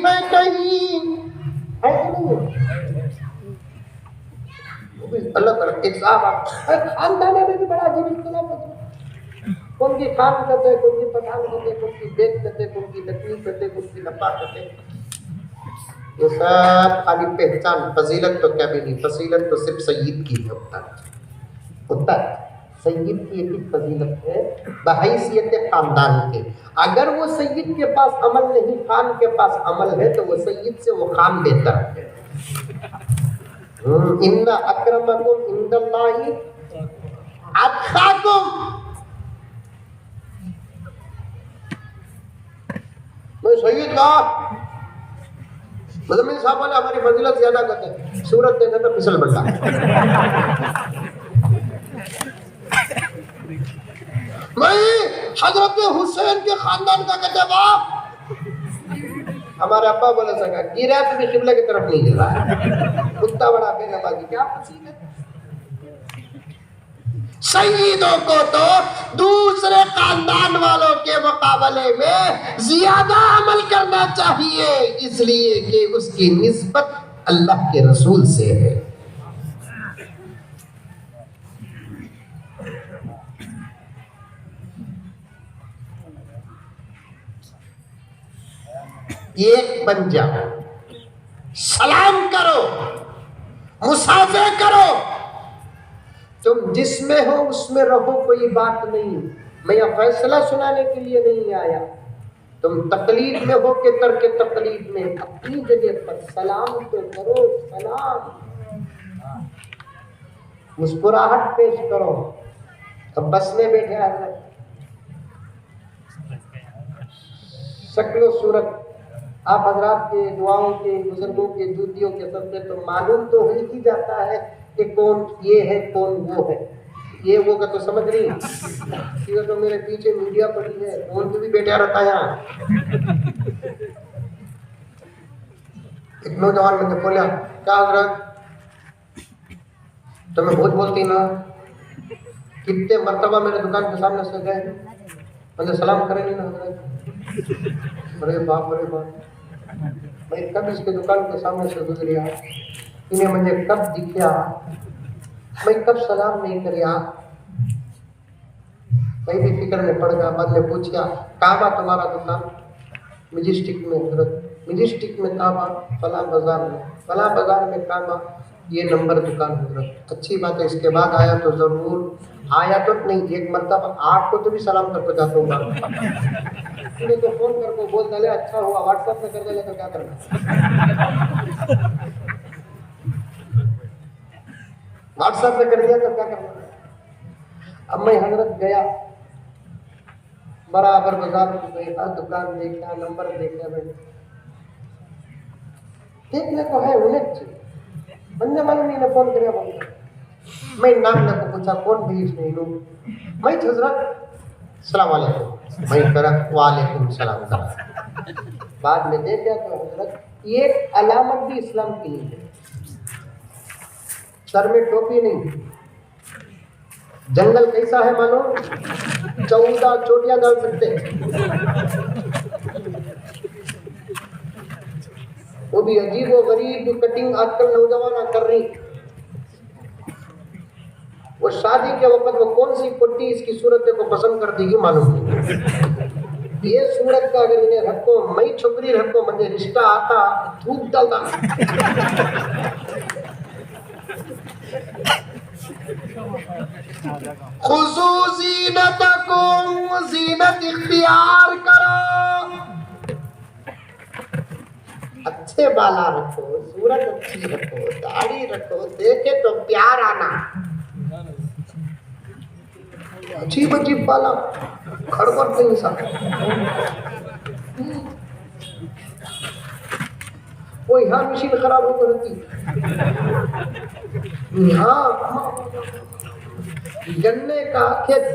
ہے کہیں ہے نہیں. اللہ تعالیٰ ایک صاحب خاندان میں بھی بڑا عجیب اختلاف ہوتا ہے. کون کی خان کرتے، کون کی پٹھان کرتے، کون کی بیت کرتے، کون کی لکھنی کرتے، کون کی لپا کرتے. یہ سب خالی پہچان، فضیلت تو کیا بھی نہیں. فضیلت تو صرف سید کی ہوتا ہے. سید کی ایک فضیلت ہے بحیثیت خاندان کے. اگر وہ سید کے پاس عمل نہیں، خان کے پاس عمل ہے تو وہ سید سے وہ خان بہتر ہے. ان اکرمکم عند اللہ اتقاکم. میں سید کا مزمل صاحب والے ہماری فضیلت زیادہ کرتے ہیں، صورت دیکھے تو پھسل بڑھتا. میں حضرت حسین کے خاندان کا کہتے باپ. ہمارے ابا بولے سکا گرا تو بھی قبلہ کی طرف نہیں گر رہا ہے. کتا بڑا بے نمازی کیا فضیلت. سیدوں کو تو دوسرے خاندان والوں کے مقابلے میں زیادہ عمل کرنا چاہیے، اس لیے کہ اس کی نسبت اللہ کے رسول سے ہے. ایک بن جاؤ, سلام کرو, مسافہ کرو. تم جس میں ہو اس میں رہو, کوئی بات نہیں. میں یہ فیصلہ سنانے کے لیے نہیں آیا. تم تقلید میں ہو کہ ترک تقلید میں, اپنی جگہ پر سلام تو کرو. سلام, مسکراہٹ پیش کرو. اب بس میں بیٹھے حضرت, شکل و صورت آپ حضرات کے دعاؤں کے, بزرگوں کے جوتیوں کے صدقے تو معلوم تو ہو ہی جاتا ہے کہ کون یہ ہے کون وہ ہے. یہ وہ کا تو سمجھ نہیں, یہ تو میرے پیچھے میڈیا پڑی ہے, فون پہ بھی بیٹھا رہتا ہے یہاں. ایک نوجوان میں نے بولا, کیا حضرت تمہیں بہت بولتی نا, کتنے مرتبہ میرے دکان کے سامنے سے گئے, مجھے سلام کریں گے نا حضرت. ارے باپ ارے باپ, میں کب اس کے دکان کے سامنے سے گزریا, انہیں مجھے کب دکھیا, میں کب سلام نہیں کریا. میں بھی فکر میں پڑ گیا. بعد میں پوچھا, کعبہ تمہارا دکان؟ مجسٹک میں حضرت. مجسٹک میں کعبہ؟ فلاں بازار میں. فلاں بازار میں کعبہ, یہ نمبر دکان حضرت. اچھی بات ہے, اس کے بعد آیا تو ضرور, آیا تو نہیں, ایک مرتبہ آپ کو تو بھی سلام کر کے جاتا ہوں گا. تو فون کر کے بول ڈالے, اچھا ہوا, واٹس ایپ میں کر دے تو کیا کرنا, واٹس ایپ میں کر دیا تو کیا کرنا. اب میں حضرت گیا, برابر بازار میں گئی, ہر دکان دیکھا, نمبر دیکھا. میں دیکھنے کو ہے انہیں چاہیے, بندے والوں نے فون کریا. میں نام نے کو پوچھا, کون بھیج نہیں لوں. میں حضرت السلام علیکم, میں کرا وعلیکم السلام کرا. بعد میں دیکھا تو حضرت یہ علامت بھی اسلام کی نہیں ہے. سر میں ٹوپی نہیں. جنگل کیسا ہے مانو, 14 چوٹیاں ڈال سکتے ہیں, وہ بھی عجیب و غریب کٹنگ آج کل نوجوان کر رہی. وہ شادی کے وقت وہ کون سی پٹی اس کی صورت کو پسند کر دی گی معلوم نہیں. یہ صورت کا اگر انہیں رکھو, میں چھپری رکھو, مجھے رشتہ آتا دھوپ ڈالتا. خذوا زینتکم, زینت اختیار کرو, اچھے بالا رکھو, صورت اچھی رکھو, داڑھی رکھو, دیکھے تو پیار آنا. عجیب عجیب بالا کھڑبڑ نہیں سا. وہ یہاں مشین خراب ہو کر رہتی, یہاں گنے کا کھیت,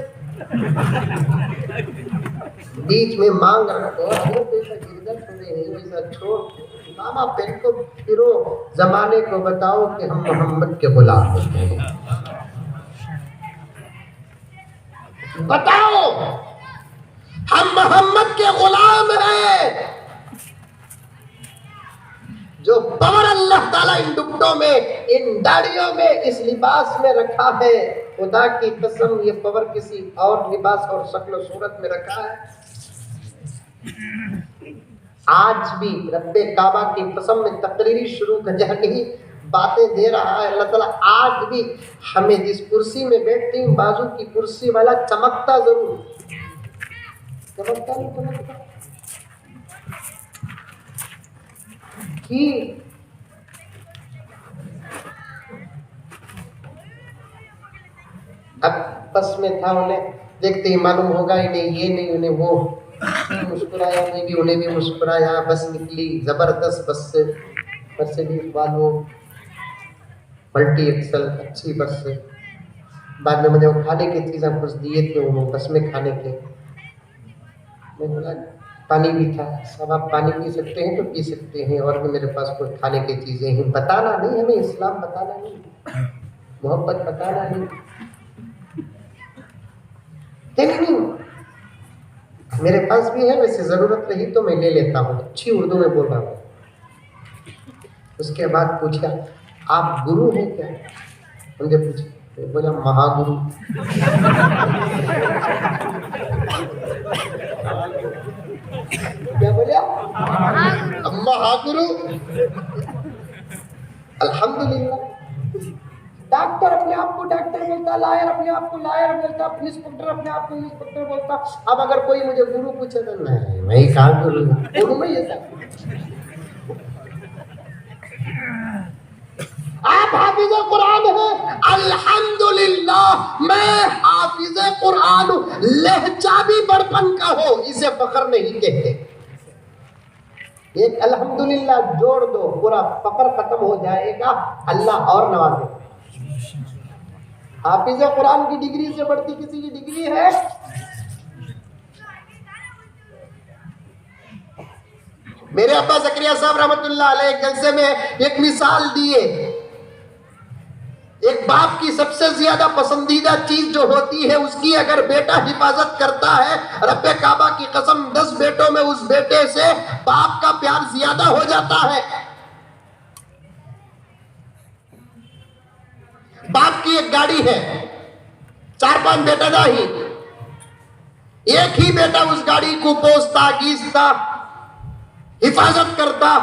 بیچ میں مانگ رکھو, چھوڑ ماما پہن کو پھرو, زمانے کو بتاؤ کہ ہم محمد کے غلام ہیں. بتاؤ ہم محمد کے غلام ہیں. جو پاور اللہ تعالیٰ ان ڈبٹوں میں, ان داڑیوں میں, اس لباس میں رکھا ہے, خدا کی قسم یہ پاور کسی اور لباس اور شکل و صورت میں رکھا ہے. آج بھی رب کعبہ کی قسم میں تقریری شروع کر جانے باتیں دے رہا ہے اللہ تعالیٰ. آج بھی ہمیں جس کرسی میں بیٹھتے ہیں, بازو کی کرسی والا چمکتا ضرور, چمکتا نہیں چمکتا کی. اب بس میں تھا, انہیں دیکھتے ہی معلوم ہوگا ہی نہیں, یہ نہیں انہیں وہ, مسکرایا, میں بھی انہیں بھی مسکرایا. بس نکلی زبردست بس سے, بس سے بھی والو ملٹی ایکسل اچھی بس سے. بعد میں مجھے وہ کھانے کی چیزیں کچھ دیے تھے وہ بس میں کھانے کے. میں بولا پانی بھی تھا, سب آپ پانی پی سکتے ہیں تو پی سکتے ہیں, اور بھی میرے پاس کوئی کھانے کی چیزیں ہیں. بتانا نہیں ہمیں, اسلام بتانا نہیں, محبت بتانا نہیں. نہیں میرے پاس بھی ہے, ویسے ضرورت رہی تو میں لے لیتا ہوں. اچھی اردو میں بول رہا ہوں. اس کے بعد پوچھا آپ گرو ہیں کیا؟ مجھے پوچھا, بولا مہا گرو. کیا بولیا؟ الحمدللہ. ڈاکٹر اپنے آپ کو ڈاکٹر بولتا، لائر اپنے آپ کو لائر بولتا، انسپیکٹر اپنے آپ کو انسپیکٹر بولتا. اب اگر کوئی مجھے گرو پوچھے تو میں ہی کہاں گرو ہوں، گرو میں یہ سب. آپ حافظ قرآن ہیں، الحمدللہ میں حافظ قرآن ہوں. لہجہ بھی بڑپن کا ہو اسے فخر نہیں کہتے. ایک الحمدللہ جوڑ دو پورا فخر ختم ہو جائے گا. اللہ اور نوازے. حافظ قرآن کی ڈگری سے بڑھتی کسی کی ڈگری ہے؟ میرے ابا زکریا صاحب رحمۃ اللہ علیہ ایک جلسے میں ایک مثال دیے. ایک باپ کی سب سے زیادہ پسندیدہ چیز جو ہوتی ہے اس کی اگر بیٹا حفاظت کرتا ہے، رب کعبہ کی قسم 10 بیٹوں میں اس بیٹے سے باپ کا پیار زیادہ ہو جاتا ہے. باپ کی ایک گاڑی ہے، 4-5 بیٹا نہیں، ایک ہی بیٹا اس گاڑی کو پوستا گیستا حفاظت کرتا.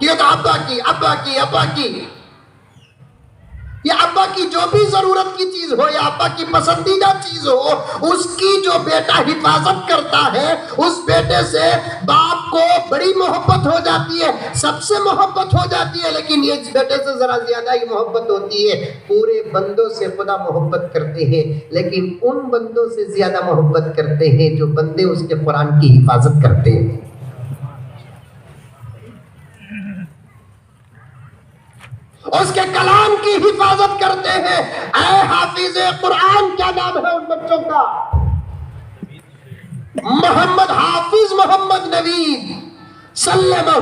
یہ تو ابا کی ابا کی ابا کی. یہ ابا کی جو بھی ضرورت کی چیز ہو یا ابا کی پسندیدہ چیز ہو، اس کی جو بیٹا حفاظت کرتا ہے اس بیٹے سے باپ کو بڑی محبت ہو جاتی ہے، سب سے محبت ہو جاتی ہے. لیکن یہ بیٹے سے ذرا زیادہ ہی محبت ہوتی ہے. پورے بندوں سے خدا محبت کرتے ہیں لیکن ان بندوں سے زیادہ محبت کرتے ہیں جو بندے اس کے قرآن کی حفاظت کرتے ہیں. اس کے کلام کی حفاظت کرتے ہیں. اے حافظ قرآن کیا نام ہے ان بچوں کا؟ محمد حافظ محمد نوید سلمہ،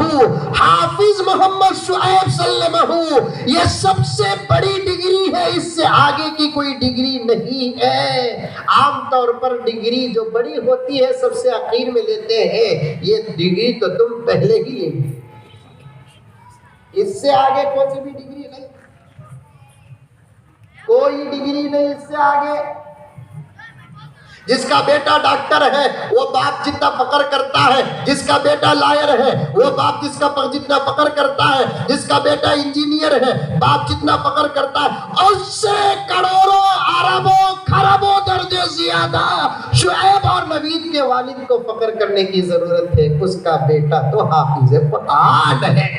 حافظ محمد شعیب سلمہ. یہ سب سے بڑی ڈگری ہے، اس سے آگے کی کوئی ڈگری نہیں ہے. عام طور پر ڈگری جو بڑی ہوتی ہے سب سے آخر میں لیتے ہیں. یہ ڈگری تو تم پہلے ہی لے لی، اس سے آگے کوئی سی بھی ڈگری نہیں، کوئی ڈگری نہیں اس سے آگے. جس کا بیٹا ڈاکٹر ہے وہ باپ جتنا فخر کرتا ہے، جس کا بیٹا لائر ہے وہ باپ جتنا فخر کرتا ہے، جس کا بیٹا انجینئر ہے باپ جتنا فخر کرتا ہے. اس سے کروڑوں اربوں خربوں درجے زیادہ شعیب اور نوید کے والد کو فخر کرنے کی ضرورت ہے. اس کا بیٹا تو حافظ قرآن ہے.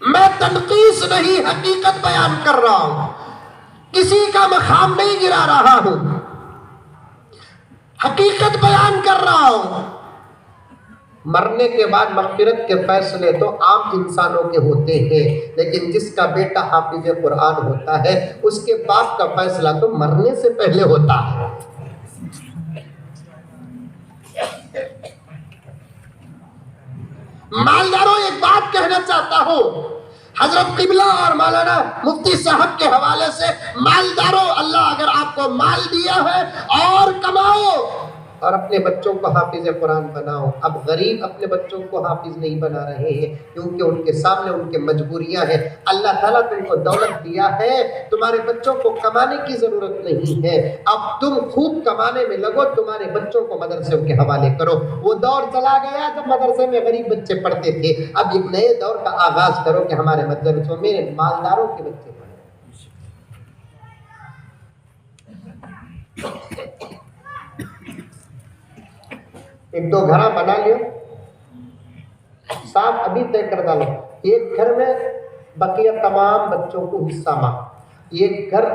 میں تنقیص نہیں حقیقت بیان کر رہا ہوں، کسی کا مقام نہیں گرا رہا ہوں، حقیقت بیان کر رہا ہوں. مرنے کے بعد مغفرت کے فیصلے تو عام انسانوں کے ہوتے ہیں، لیکن جس کا بیٹا حافظ قرآن ہوتا ہے اس کے باپ کا فیصلہ تو مرنے سے پہلے ہوتا ہے. مالداروں ایک بات کہنا چاہتا ہوں، حضرت قبلہ اور مولانا مفتی صاحب کے حوالے سے، مالداروں اللہ اگر آپ کو مال دیا ہے اور کماؤ اور اپنے بچوں کو حافظ قرآن بناؤ. اب غریب اپنے بچوں کو حافظ نہیں بنا رہے ہیں کیونکہ ان کے سامنے ان کے مجبوریاں ہیں. اللہ تعالیٰ تم کو دولت دیا ہے، تمہارے بچوں کو کمانے کی ضرورت نہیں ہے. اب تم خوب کمانے میں لگو، تمہارے بچوں کو مدرسوں کے حوالے کرو. وہ دور چلا گیا جب مدرسے میں غریب بچے پڑھتے تھے. اب ایک نئے دور کا آغاز کرو کہ ہمارے مدرسوں میں مالداروں کے بچے پڑھیں. ایک 2 گھر بنا لیو، ساتھ ابھی طے کر ڈالو. ایک گھر میں بقیہ تمام بچوں کو حصہ ماں. ایک گھر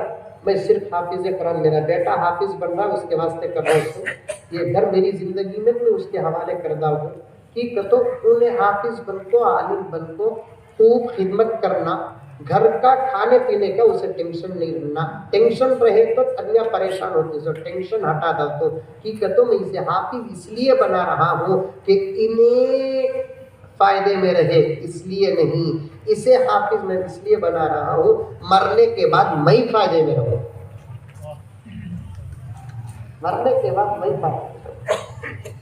میں صرف حافظ قرآن، میرا بیٹا حافظ بن رہا ہے اس کے واسطے کر رہا ہوں. یہ گھر میری زندگی میں میں اس کے حوالے کر ڈالوں. ٹھیک ہے، تو انہیں حافظ بن کو، عالم بن کو خوب خدمت کرنا. گھر کا کھانے پینے کا اسے ٹینشن نہیں رہنا. ٹینشن رہے تو دنیا پریشان ہوتی ہے، ٹینشن ہٹا دو. تو ٹھیک ہے، تو میں اسے حافظ اس لیے بنا رہا ہوں کہ انہیں فائدے میں رہے، اس لیے نہیں. اسے حافظ میں اس لیے بنا رہا ہوں مرنے کے بعد میں فائدے میں رہوں. مرنے کے بعد میں فائدے میں رہوں.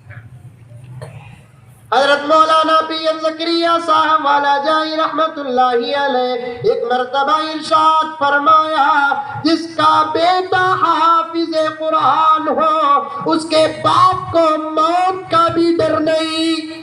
حضرت مولانا پی ایم زکریا صاحب والا جائی رحمت اللہ علیہ ایک مرتبہ ارشاد فرمایا، جس کا بیٹا حافظ قرآن ہو اس کے باپ کو موت کا بھی ڈر نہیں.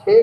6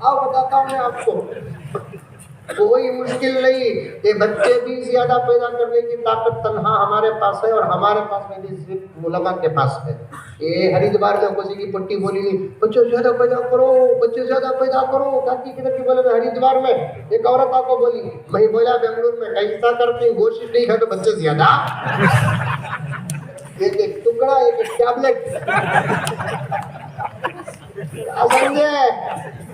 اب بتاتا ہوں میں آپ کو، کوئی مشکل نہیں، یہ بچے بھی زیادہ پیدا کرنے کی طاقت تنہا ہمارے پاس ہے، اور ہمارے پاس نہیں صرف علماء کے پاس ہے۔ یہ ہریدوار میں کسی کی پٹی بولی نہیں، بچے زیادہ پیدا کرو، بچے زیادہ پیدا کرو، تاکہ کدھر کی بولے میں ہریدوار میں ایک عورت آپ کو بولی، میں بولا بنگلور میں ایسا کرتے ہیں، کوشش نہیں ہے تو بچے زیادہ، ایک ٹکڑا ایک ٹیبلٹ سمجھے،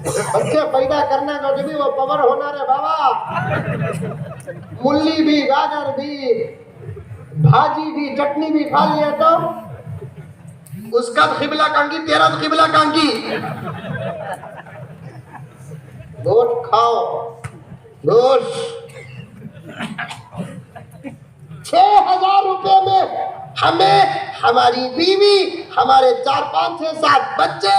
بچے پیدا کرنے کا جو بھی وہ پاور ہونا رہے بابا، مولی بھی، گاجر بھی، بھاجی بھی، چٹنی بھی کھا لیا تو اس کا قبلہ کانگی، تیرا قبلہ کانگی، گوشت کھاؤ، گوشت 6,000 روپے میں ہمیں ہماری بیوی، ہمارے 4 5 6 7 بچے،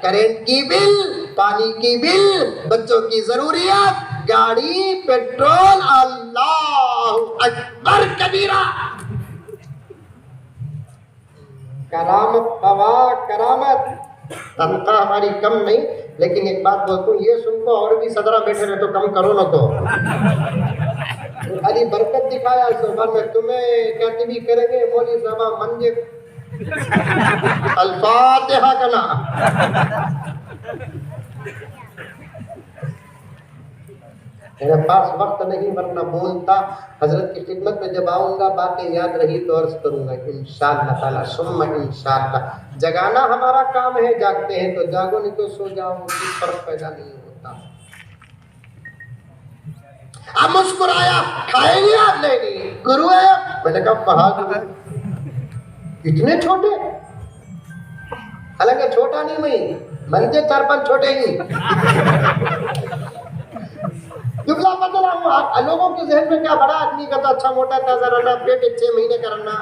کرنٹ کی بل، پانی کی بل، بچوں کی ضروریات، گاڑی، پیٹرول، اللہ اکبر کبیرہ، کرامت پوا کرامت، تنخواہ ہماری کم نہیں، لیکن ایک بات بولتا ہوں، یہ سن کو اور بھی صدرہ بیٹھے رہے تو کم کرو نہ تو خالی برکت دکھایا زبان میں، تمہیں کہتے بھی کریں گے مولوی صاحب منجے الفاتحہ کنا۔ میرے پاس وقت نہیں ورنہ بولتا، حضرت کی خدمت میں جب آؤں گا باتیں یاد رہی تو عرض کروں گا انشاءاللہ تعالی ثم انشاءاللہ۔ جگانا ہمارا کام ہے، جاگتے ہیں تو جاگو، نہیں تو سو جاؤ، کوئی فرق پیدا نہیں ہوتا۔ اب مسکرایا، کھائیں گے آپ؟ نہیں گرو ہے آپ؟ میں نے کہا بہادر، اتنے چھوٹے، حالانکہ چھوٹا نہیں میں، منجے 4 5 چھوٹے ہی، دبلا پتلا ہوں۔ لوگوں کے ذہن میں کیا بڑا آدمی کا تو اچھا موٹا تازہ رہنا، پیٹ 6 مہینے کا رہنا،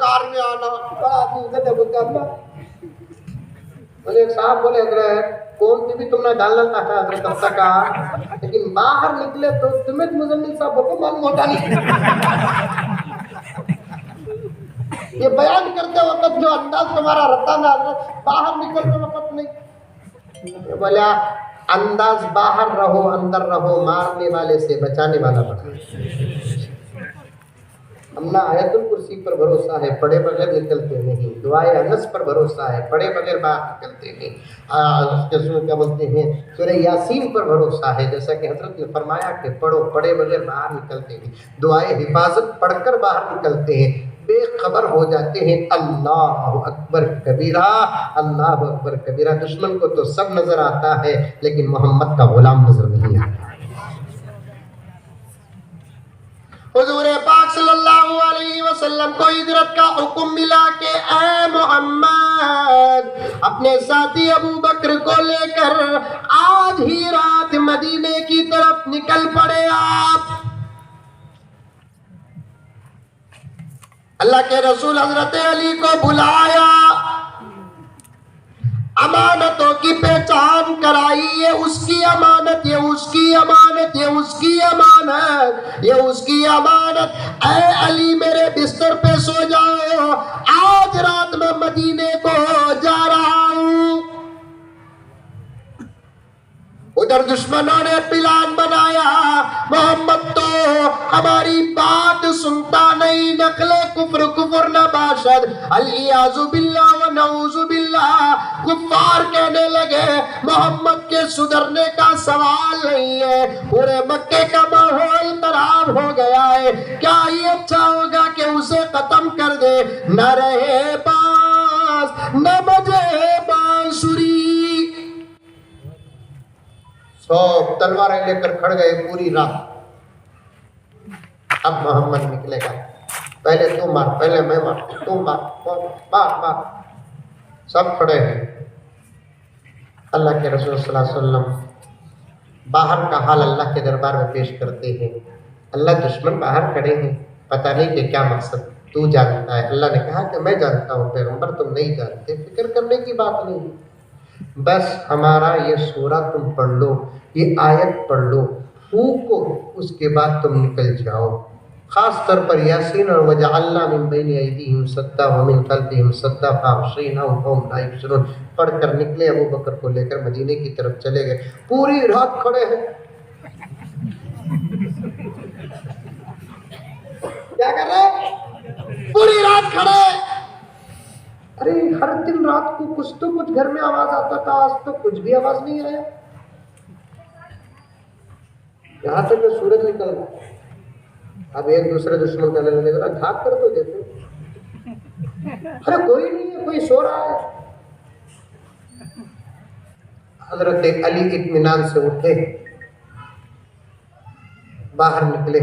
کار میں آنا، بڑا آدمی سے بولتا اپنا۔ مجھے ایک صاحب بولے حضرت کون سی بھی تم نے ڈالنا چاہتا حضرت اب تک کہا، لیکن باہر نکلے تو تمہیں مزمل صاحب کو معلوم ہوتا نہیں۔ یہ بیان کرتے وقت جو انداز تمہارا رہتا نا حضرت، باہر نکلتے وقت نہیں۔ بولا انداز باہر رہو اندر رہو، مارنے والے سے بچانے والا بنا۔ ہم نہ آیت الکرسی پر بھروسہ ہے، پڑھے بغیر نکلتے نہیں، دعائے انس پر بھروسہ ہے، پڑھے بغیر باہر نکلتے نہیں، کیا بولتے ہیں سورہ یاسین پر بھروسہ ہے، جیسا کہ حضرت نے فرمایا کہ پڑھو، پڑھے بغیر باہر نکلتے نہیں، دعائے حفاظت پڑھ کر باہر نکلتے ہیں، بے خبر ہو جاتے ہیں۔ اللہ اکبر کبیرہ، اللہ اکبر کبیرہ۔ دشمن کو تو سب نظر آتا ہے لیکن محمد کا غلام نظر نہیں آتا۔ حضور پاک صلی اللہ علیہ وسلم کو ہجرت کا حکم ملا کہ اے محمد اپنے ساتھی ابو بکر کو لے کر آج ہی رات مدینے کی طرف نکل پڑے آپ۔ اللہ کے رسول حضرت علی کو بلایا، امانتوں کی پہچان کرائی، یہ اس کی امانت، یہ اس کی امانت، یہ اس کی امانت، یہ اس کی امانت۔ اے علی میرے بستر پہ سو جاؤ، آج رات میں مدینے کو جا رہا ہوں۔ ادھر دشمنوں نے پلان بنایا، محمد تو ہماری بات سنتا نہیں، نقل کفر کفر نہ باشد، الیاذ باللہ و نعوذ باللہ۔ کفار کہنے لگے محمد کے سدھرنے کا سوال نہیں ہے، پورے مکے کا ماحول خراب ہو گیا ہے، کیا یہ اچھا ہوگا کہ اسے ختم کر دے؟ نہ رہے باز نہ بجے بانسری۔ سب تلواریں لے کر کھڑ گئے پوری رات۔ اب محمد نکلے گا، پہلے تو مار، پہلے میں مار، تو مار، مار مار، سب کھڑے ہیں۔ اللہ کے رسول صلی اللہ علیہ وسلم باہر کا حال اللہ کے دربار میں پیش کرتے ہیں۔ اللہ دشمن باہر کھڑے ہیں، پتہ نہیں کہ کیا مقصد، تو جانتا ہے۔ اللہ نے کہا کہ میں جانتا ہوں پیغمبر، تم نہیں جانتے، فکر کرنے کی بات نہیں، بس ہمارا یہ سورہ تم پڑھ لو، یہ آیت پڑھ لو، پھونکو، اس کے بعد تم نکل جاؤ۔ خاص طور پر یاسین اور وجعلنا من بین ایدیہم سدا ومن خلفہم سدا فاغشیناہم فہم لا یبصرون پڑھ کر نکلے، ابو بکر کو لے کر مدینے کی طرف چلے گئے، پوری رات کھڑے ہیں، کیا کر رہے ہیں؟ پوری رات کھڑے، ارے ہر دن رات کو کچھ تو کچھ گھر میں آواز آتا تھا، آج تو کچھ بھی آواز نہیں آیا، یہاں تک کہ سورج نکل گیا، اب ایک دوسرے دشمن کا لگنے لگا، گھاٹ کر تو دیتے، ارے کوئی نہیں ہے، کوئی سو رہا ہے۔ حضرت علی اطمینان سے اٹھے، باہر نکلے،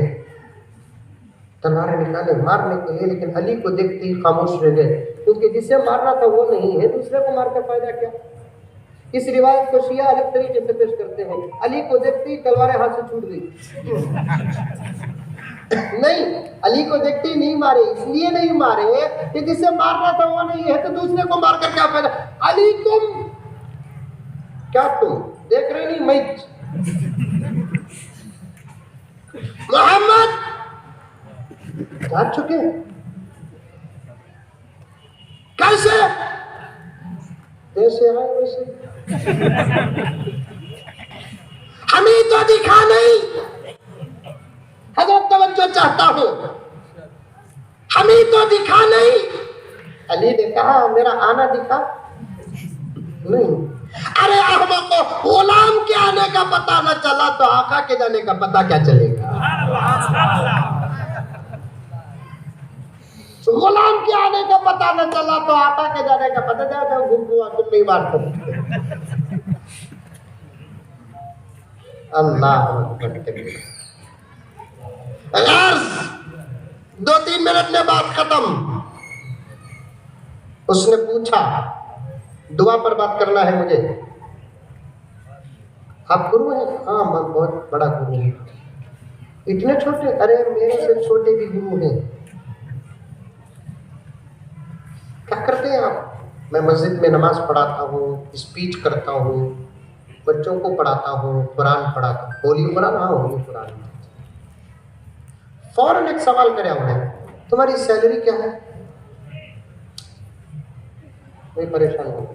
تلواریں نکالے مارنے کے لیے، لیکن علی کو دیکھتے ہی خاموش رہ گئے، کیونکہ جسے مارنا تھا وہ نہیں ہے، دوسرے کو مار کر فائدہ کیا؟ اس روایت کو شیعہ الگ طریقے سے پیش کرتے ہیں، علی کو دیکھتے ہی تلواریں ہاتھ سے چھوٹ گئی، نہیں، علی کو دیکھتے ہی نہیں مارے، اس لیے نہیں مارے کہ جسے مارنا تھا وہ نہیں ہے تو دوسرے کو مار کر کیا فائدہ؟ علی تم کیا، تم دیکھ رہے نہیں، میں محمد جا چکے، کیسے؟ جیسے آئے ویسے، ہمیں تو دکھا نہیں، حضرت توجہ چاہتا ہوں، ہمیں تو دکھا نہیں، علی نے کہا میرا آنا دکھا نہیں، ارے احمقو، غلام کے آنے کا پتہ نہ چلا تو آقا کے جانے کا پتہ کیا چلے گا؟ غلام کے آنے کا پتہ نہ چلا تو آقا کے جانے کا پتہ چلا، جب گھوم تم نہیں مار سکتے۔ اللہ اکبر کبیر۔ غرض 2-3 منٹ میں بات ختم۔ اس نے پوچھا دعا پر بات کرنا ہے مجھے، آپ گرو ہیں؟ ہاں میں بہت بڑا گرو ہوں۔ اتنے چھوٹے؟ ارے میرے سے چھوٹے بھی گرو ہیں۔ کیا کرتے ہیں آپ؟ میں مسجد میں نماز پڑھاتا ہوں، اسپیچ کرتا ہوں، بچوں کو پڑھاتا ہوں، قرآن پڑھاتا ہوں۔ ہولی قرآن؟ ہاں ہولی قرآن۔ فوراً ایک سوال کرے ہم نے، تمہاری سیلری کیا ہے؟ میں پریشان ہوں،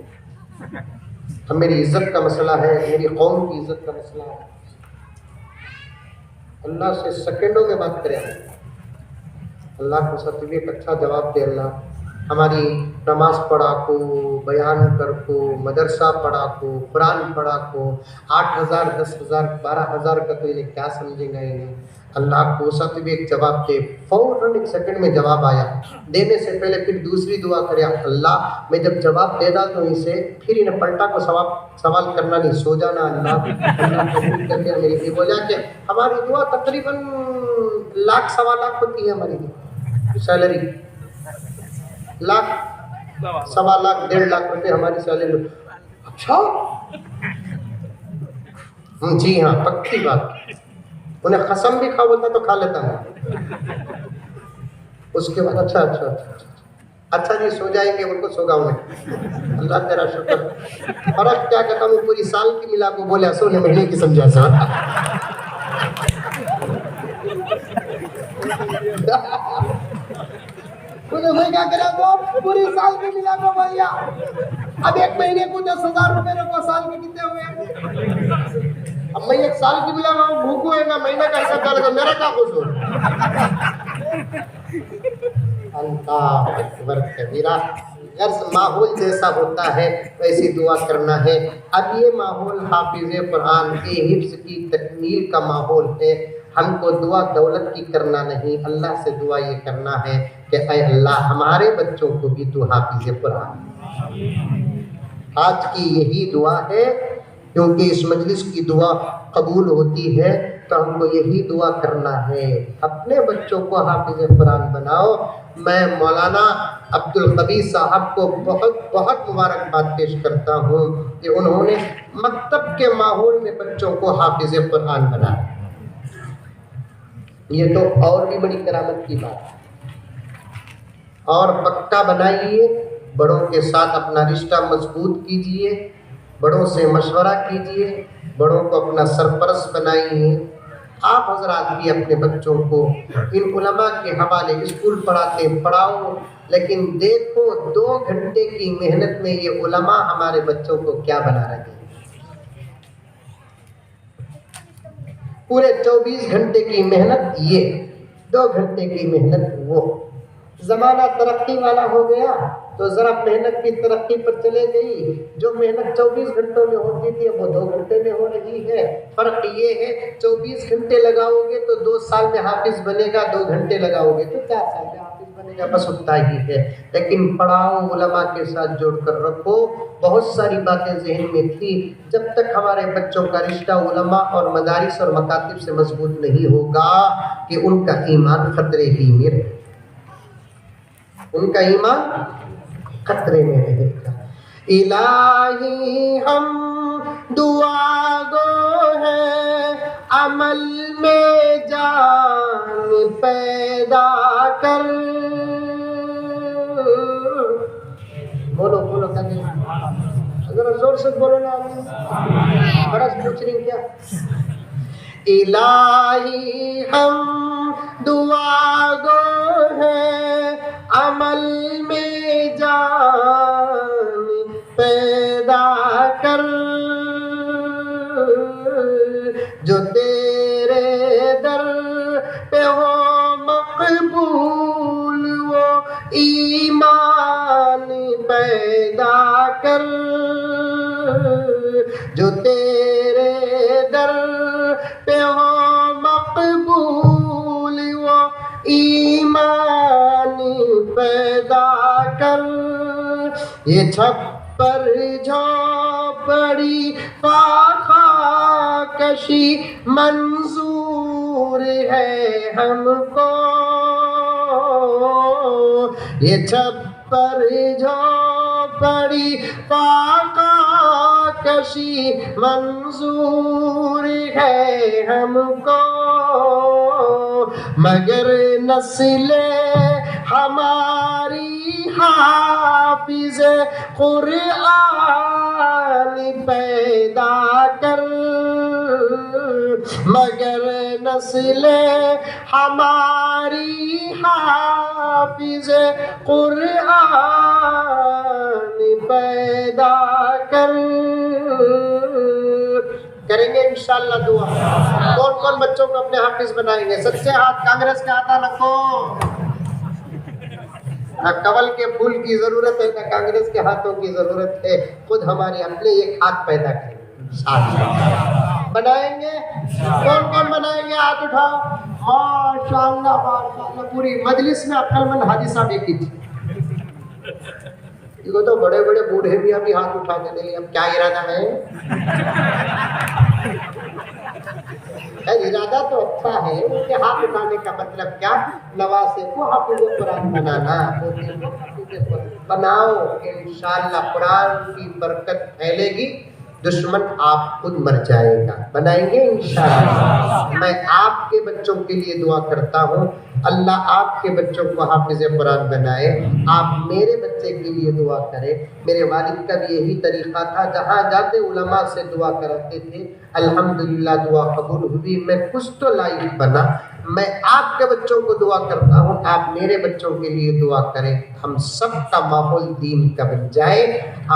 اب میری عزت کا مسئلہ ہے، میری قوم کی عزت کا مسئلہ ہے۔ اللہ سے سیکنڈوں میں بات کریں، اللہ کو سب ایک اچھا جواب دے، اللہ ہماری نماز پڑھا کو، بیان کر کو، مدرسہ پڑھا کو، قرآن پڑھا کو، 8,000 10,000 12,000 کا تو انہیں کیا سمجھیں گا انہیں، اللہ کو سب ایک جواب دے۔ فوراً 1 سیکنڈ میں جواب آیا، دینے سے پہلے پھر دوسری دعا کرے، اللہ میں جب جواب دے دا تو اسے پھر انہیں پلٹا کو سوال کرنا نہیں، سو جانا، اللہ قبول کر کے میری بھی بولا کہ ہماری دعا تقریباً 1,00,000 سوا لاکھ ہوتی ہے، ہماری سیلری 1,00,000 سوا لاکھ 1.5 لاکھ روپے ہماری سیلری۔ اچھا جی ہاں پکی بات، انہیں قسم بھی کھا بولتا تو کھا لیتا ہوں۔ اس کے بعد اچھا جی سو جائیں گے، ان کو سو گاؤں میں، اللہ تیرا شکر۔ فرق کیا کہتا ہوں، پوری سال کی ملا کو بولے سو نے مہینے کی سمجھا سا۔ میں کیا کرا تو پوری سال کی ملا کو بولیا، اب 1 مہینے کو 10,000 روپے کو سال کے کتنے ہوئے؟ اب میں 1 سال کی ملا بھوکو ہے نا، مہینہ کا حساب ڈالے گا، میرا کیا قصور؟ اللہ اکبر کبیرہ۔ غرض ماحول جیسا ہوتا ہے ویسی دعا کرنا ہے۔ اب یہ ماحول حافظ قرآن کے حفظ کی تکمیل کا ماحول ہے، ہم کو دعا دولت کی کرنا نہیں، اللہ سے دعا یہ کرنا ہے کہ اے اللہ ہمارے بچوں کو بھی تو حافظ قرآن۔ آج کی یہی دعا ہے، کیونکہ اس مجلس کی دعا قبول ہوتی ہے تو ہم کو یہی دعا کرنا ہے، اپنے بچوں کو حافظ قرآن بناؤ۔ میں مولانا عبدالقوی صاحب کو بہت بہت مبارکباد پیش کرتا ہوں کہ انہوں نے مکتب کے ماحول میں بچوں کو حافظ قرآن بنایا، یہ تو اور بھی بڑی کرامت کی بات ہے۔ اور پکا بنائیے، بڑوں کے ساتھ اپنا رشتہ مضبوط کیجیے، بڑوں سے مشورہ کیجیے، بڑوں کو اپنا سرپرست بنائیے، آپ حضرات بھی اپنے بچوں کو ان علماء کے حوالے اسکول پڑھاتے ہیں پڑھاؤ، لیکن دیکھو 2 گھنٹے کی محنت میں یہ علماء ہمارے بچوں کو کیا بنا رہے ہیں۔ پورے 24 گھنٹے کی محنت یہ، 2 گھنٹے کی محنت وہ۔ زمانہ ترقی والا ہو گیا تو ذرا محنت کی ترقی پر چلے گئی، جو محنت 24 گھنٹوں میں ہوتی تھی اب وہ 2 گھنٹے میں ہو رہی ہے۔ فرق یہ ہے 24 گھنٹے لگاؤ گے تو 2 سال میں حافظ بنے گا، 2 گھنٹے لگاؤ گے تو 4 سال میں حافظ بنے گا، بس اتنا ہی ہے۔ لیکن پڑھاؤ، علماء کے ساتھ جوڑ کر رکھو۔ بہت ساری باتیں ذہن میں تھی، جب تک ہمارے بچوں کا رشتہ علماء اور مدارس اور مکاتب سے مضبوط نہیں ہوگا کہ ان کا ایمان خطرے ہی میں رہے، ان کا ایمان خطرے میں رہے گا۔ الہی ہم دعا گو ہیں، عمل میں جان پیدا کر۔ بولو بولو کہتے ذرا زور سے بولو نا، بڑا پوچھ رہی کیا؟ الہی ہم دعا گو ہیں، عمل میں جان پیدا کر، جو تیرے در پہ ہو مقبول وہ ایمان پیدا کر، جو تیرے در پہ ہو مقبول وہ ایمان پیدا کر۔ یہ چھپر جھوپڑی فاقہ کشی منظور ہے ہم کو، یہ چھپر جھوپڑی فاقہ کشی منظور ہے ہم کو، مگر نسل ہماری حافظ قرآن پیدا کر، مگر نسل ہماری حافظ قرآن پیدا کر۔ کریں گے انشاءاللہ دعا؟ کون کون بچوں کو اپنے حافظ بنائیں گے؟ سچے ہاتھ کانگریس کے ہاتھ رکھو۔ نہ کنول کے پھول کی ضرورت ہے، نہ کانگریس کے ہاتھوں کی ضرورت ہے، خود ہمارے اپنے ایک ہاتھ پیدا کریں گے۔ بنائیں گے؟ کون کون بنائیں گے؟ ہاتھ اٹھاؤ۔ ماشاءاللہ ماشاءاللہ، پوری مجلس میں عقل مند حاجی صاحب ایک ہی تھی۔ دیکھو تو بڑے بڑے بوڑھے بھی ابھی ہاتھ اٹھاتے نہیں، اب کیا ارادہ ہے؟ ارادہ تو اچھا ہے، ان کے ہاتھ اٹھانے کا مطلب کیا؟ نواسے کو حافظ قرآن بنانا، بناؤ انشاءاللہ قرآن کی برکت پھیلے گی، دشمن آپ خود مر جائے گا۔ بنائیں گے انشاءاللہ؟ میں آپ کے بچوں کے لیے دعا کرتا ہوں، اللہ آپ کے بچوں کو حافظ قرآن بنائے۔ آپ میرے بچے کے لیے دعا کریں۔ میرے والد کا بھی یہی طریقہ تھا، جہاں جاتے علماء سے دعا کرتے تھے، الحمدللہ دعا قبول ہوئی، میں کچھ تو لائق بنا۔ میں آپ کے بچوں کو دعا کرتا ہوں، آپ میرے بچوں کے لیے دعا کریں، ہم سب کا ماحول دین کا بن جائے۔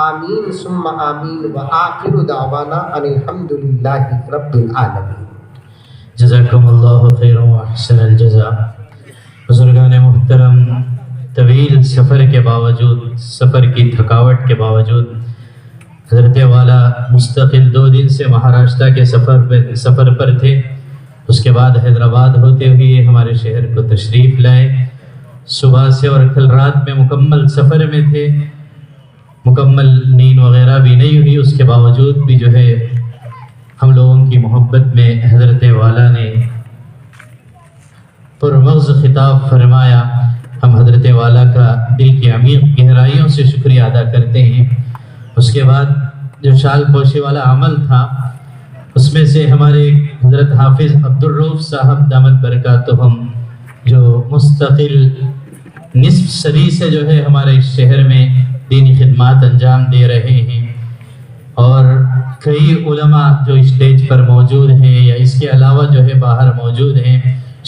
آمین ثم آمین، وآخر دعوانا ان الحمدللہ رب العالمین۔ جزاکم اللہ خیر و احسن الجزاء۔ بزرگان محترم، طویل سفر کے باوجود، سفر کی تھکاوٹ کے باوجود حضرت والا مستقل 2 دن سے مہاراشٹر کے سفر پر تھے۔ اس کے بعد حیدرآباد ہوتے ہوئے ہمارے شہر کو تشریف لائے۔ صبح سے اور کل رات میں مکمل سفر میں تھے، مکمل نیند وغیرہ بھی نہیں ہوئی، اس کے باوجود بھی جو ہے ہم لوگوں کی محبت میں حضرت والا نے پرمغز خطاب فرمایا۔ ہم حضرت والا کا دل کی عمیق گہرائیوں سے شکریہ ادا کرتے ہیں۔ اس کے بعد جو شال پوشی والا عمل تھا، اس میں سے ہمارے حضرت حافظ عبدالرؤف صاحب دامت برکاتہم جو مستقل نصف صدی سے جو ہے ہمارے اس شہر میں دینی خدمات انجام دے رہے ہیں، اور کئی علماء جو اسٹیج پر موجود ہیں یا اس کے علاوہ جو ہے باہر موجود ہیں،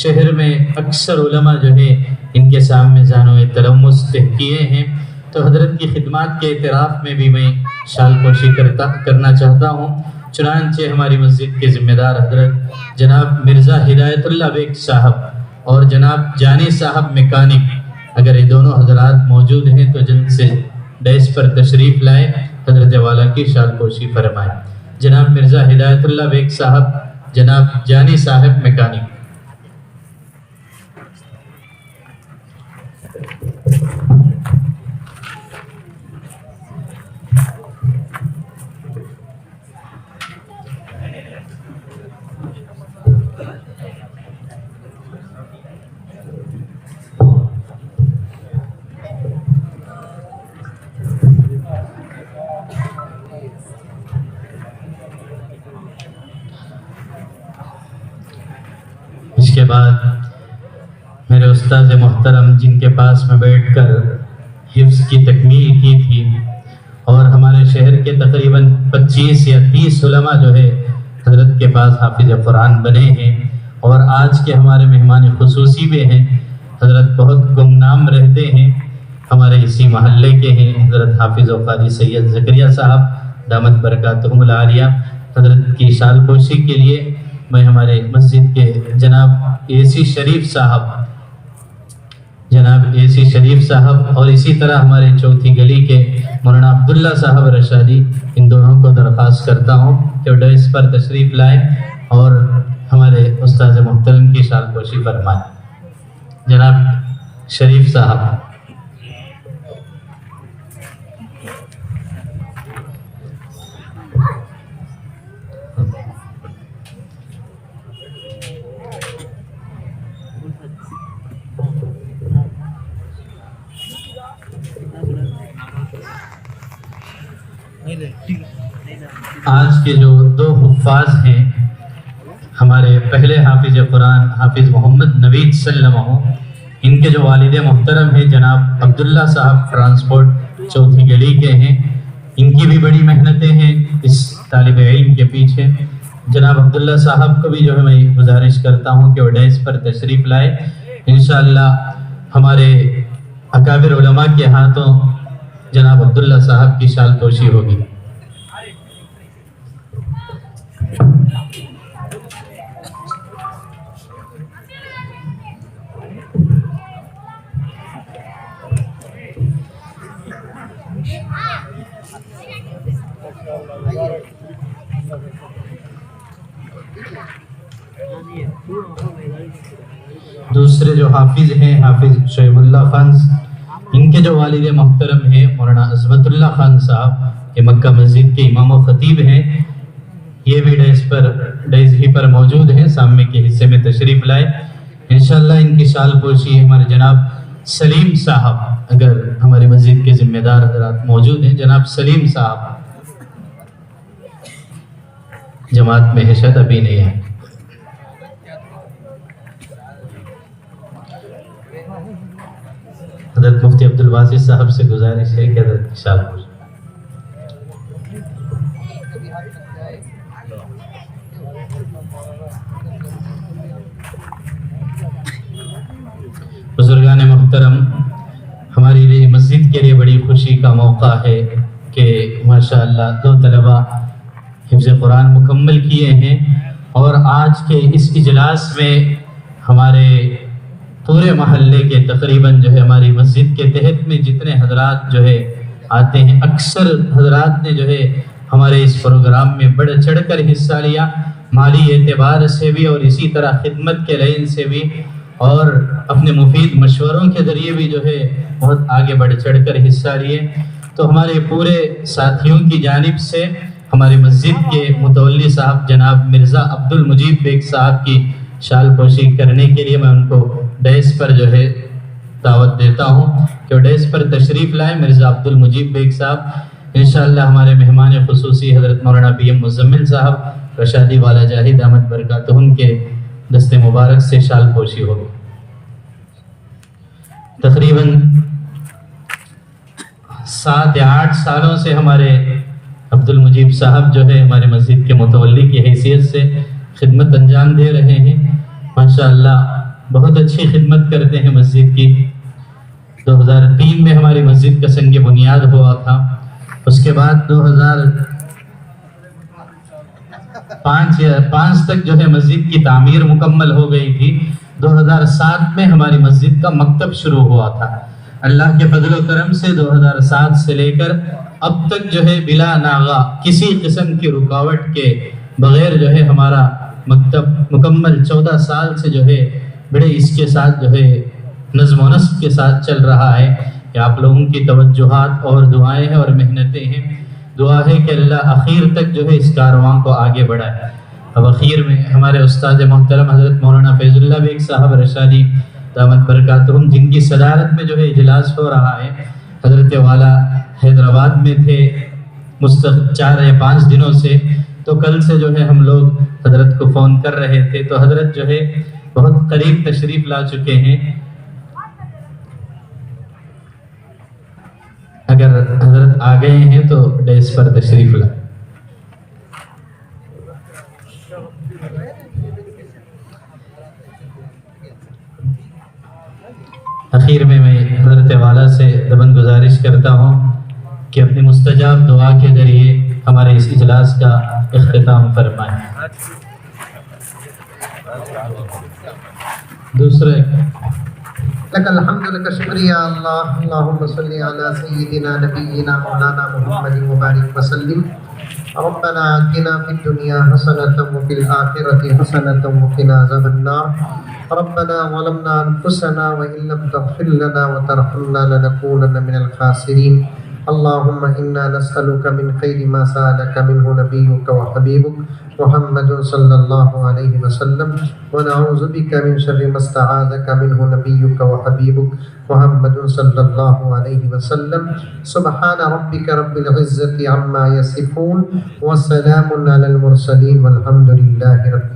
شہر میں اکثر علماء جو ہے ان کے سامنے زانو تلمس کیے ہیں، تو حضرت کی خدمات کے اعتراف میں بھی میں شال پوشی کرنا چاہتا ہوں۔ چنانچہ ہماری مسجد کے ذمہ دار حضرت جناب مرزا ہدایت اللہ بیگ صاحب اور جناب جانی صاحب میکانک، اگر یہ دونوں حضرات موجود ہیں تو جلد سے ڈیس پر تشریف لائیں، حضرت والا کی شال پوشی فرمائیں۔ جناب مرزا ہدایت اللہ بیگ صاحب، جناب جانی صاحب میکانک۔ اس کے بعد میرے استاد محترم جن کے پاس میں بیٹھ کر حفظ کی تکمیل کی تھی، اور ہمارے شہر کے تقریباً 25 یا 30 علماء جو ہے حضرت کے پاس حافظ قرآن بنے ہیں، اور آج کے ہمارے مہمان خصوصی بھی ہیں، حضرت بہت گمنام رہتے ہیں، ہمارے اسی محلے کے ہیں، حضرت حافظ و قاری سید زکریا صاحب دامت برکاتہم العالیہ۔ حضرت کی شال پوشی کے لیے میں ہمارے مسجد کے جناب اے سی شریف صاحب اور اسی طرح ہمارے چوتھی گلی کے مولانا عبداللہ صاحب رشادی، ان دونوں کو درخواست کرتا ہوں کہ وہ ڈیس پر تشریف لائیں اور ہمارے استاد محترم کی شال پوشی فرمائیں۔ جناب شریف صاحب۔ آج کے جو دو حفاظ ہیں، ہمارے پہلے حافظ قرآن حافظ محمد نوید سلمہ، ان کے جو والد محترم ہیں جناب عبداللہ صاحب ٹرانسپورٹ چوتھی گلی کے ہیں، ان کی بھی بڑی محنتیں ہیں اس طالب علم کے پیچھے۔ جناب عبداللہ صاحب کو بھی جو ہے میں گزارش کرتا ہوں کہ وہ ڈیس پر تشریف لائے۔ انشاءاللہ ہمارے اکابر علماء کے ہاتھوں جناب عبداللہ صاحب کی شال پوشی ہوگی۔ دوسرے جو حافظ ہیں حافظ شعیب اللہ خان، ان کے جو والد محترم ہیں مولانا عظمت اللہ خان صاحب، یہ مکہ مسجد کے امام و خطیب ہیں، یہ بھی ڈیس ہی پر موجود ہیں، سامنے کے حصے میں تشریف لائے۔ انشاءاللہ ان کی شال پوشی ہمارے جناب سلیم صاحب، اگر ہماری مسجد کے ذمہ دار حضرات موجود ہیں، جناب سلیم صاحب جماعت میں حشد ابھی نہیں ہے۔ حضرت مفتی عبدالباسط صاحب سے گزارش ہے کہ حضرت کی شال پوشی۔ بزرگان محترم، ہماری لیے مسجد کے لیے بڑی خوشی کا موقع ہے کہ ماشاءاللہ 2 طلبہ حفظ قرآن مکمل کیے ہیں، اور آج کے اس اجلاس میں ہمارے پورے محلے کے تقریباً جو ہے ہماری مسجد کے تحت میں جتنے حضرات جو ہے آتے ہیں، اکثر حضرات نے جو ہے ہمارے اس پروگرام میں بڑھ چڑھ کر حصہ لیا، مالی اعتبار سے بھی اور اسی طرح خدمت کے لائن سے بھی، اور اپنے مفید مشوروں کے ذریعے بھی جو ہے بہت آگے بڑھ چڑھ کر حصہ لیے۔ تو ہمارے پورے ساتھیوں کی جانب سے ہماری مسجد کے متولی صاحب جناب مرزا عبد المجید بیگ صاحب کی شال پوشی کرنے کے لیے میں ان کو ڈیس پر جو ہے دعوت دیتا ہوں کہ وہ ڈیس پر تشریف لائیں۔ مرزا عبد المجید بیگ صاحب، انشاءاللہ ہمارے مہمان خصوصی حضرت مولانا بی ایم مزمل صاحب رشادی والا جاہد احمد برکاتہم کے دست مبارک سے شال پوشی ہوگی۔ تقریباً 7 یا 8 سالوں سے ہمارے عبد المجیب صاحب جو ہے ہماری مسجد کے متولی کی حیثیت سے خدمت انجام دے رہے ہیں. ماشاءاللہ بہت اچھی خدمت کرتے ہیں مسجد کی. 2003 میں ہماری مسجد کا سنگ بنیاد ہوا تھا. اس کے بعد 2005 تک جو ہے مسجد کی تعمیر مکمل ہو گئی تھی. 2007 میں ہماری مسجد کا مکتب شروع ہوا تھا. اللہ کے فضل و کرم سے 2007 سے لے کر اب تک جو ہے بلا ناغہ کسی قسم کی رکاوٹ کے بغیر جو ہے ہمارا مکتب مکمل 14 سال سے جو ہے بڑے اس کے ساتھ جو ہے نظم و نسق کے ساتھ چل رہا ہے. کہ آپ لوگوں کی توجہات اور دعائیں ہیں اور محنتیں ہیں. دعا ہے کہ اللہ اخیر تک جو ہے اس کارواں کو آگے بڑھائے. اب اخیر میں ہمارے استاد محترم حضرت مولانا فیض اللہ بیگ صاحب رشادی دامت برکاتہم، جن کی صدارت میں جو ہے اجلاس ہو رہا ہے. حضرت والا حیدرآباد میں تھے 4 یا 5 دنوں سے، تو کل سے جو ہے ہم لوگ حضرت کو فون کر رہے تھے، تو حضرت جو ہے بہت قریب تشریف لا چکے ہیں. اگر حضرت آ گئے ہیں تو ڈیس پر تشریف لائیں. اخیر میں حضرت والا سے دبن گزارش کرتا ہوں کہ اپنی مستجاب دعا کے ذریعے ہمارے اس اجلاس کا اختتام فرمائیں. دوسرے لك الحمد لك شکریہ اللہ. اللہم صلی علی سیدنا نبینا مولانا محمد وبارک وسلم. ربنا آتنا فی الدنیا حسنة وفی الآخرة حسنة وقنا عذاب النار. ربنا ظلمنا انفسنا وان لم تغفر لنا وترحمنا لنكونن من الخاسرین. اللهم انا نسألك من خیر ما سألك منه نبیك وحبیبك محمد صلی اللہ علیہ وسلم، ونعوذ بك من شر ما استعاذك منه نبيك وحبيبك محمد صلی اللہ علیہ وسلم. سبحان ربك رب العزة عما يصفون وسلام على المرسلين والحمد لله رب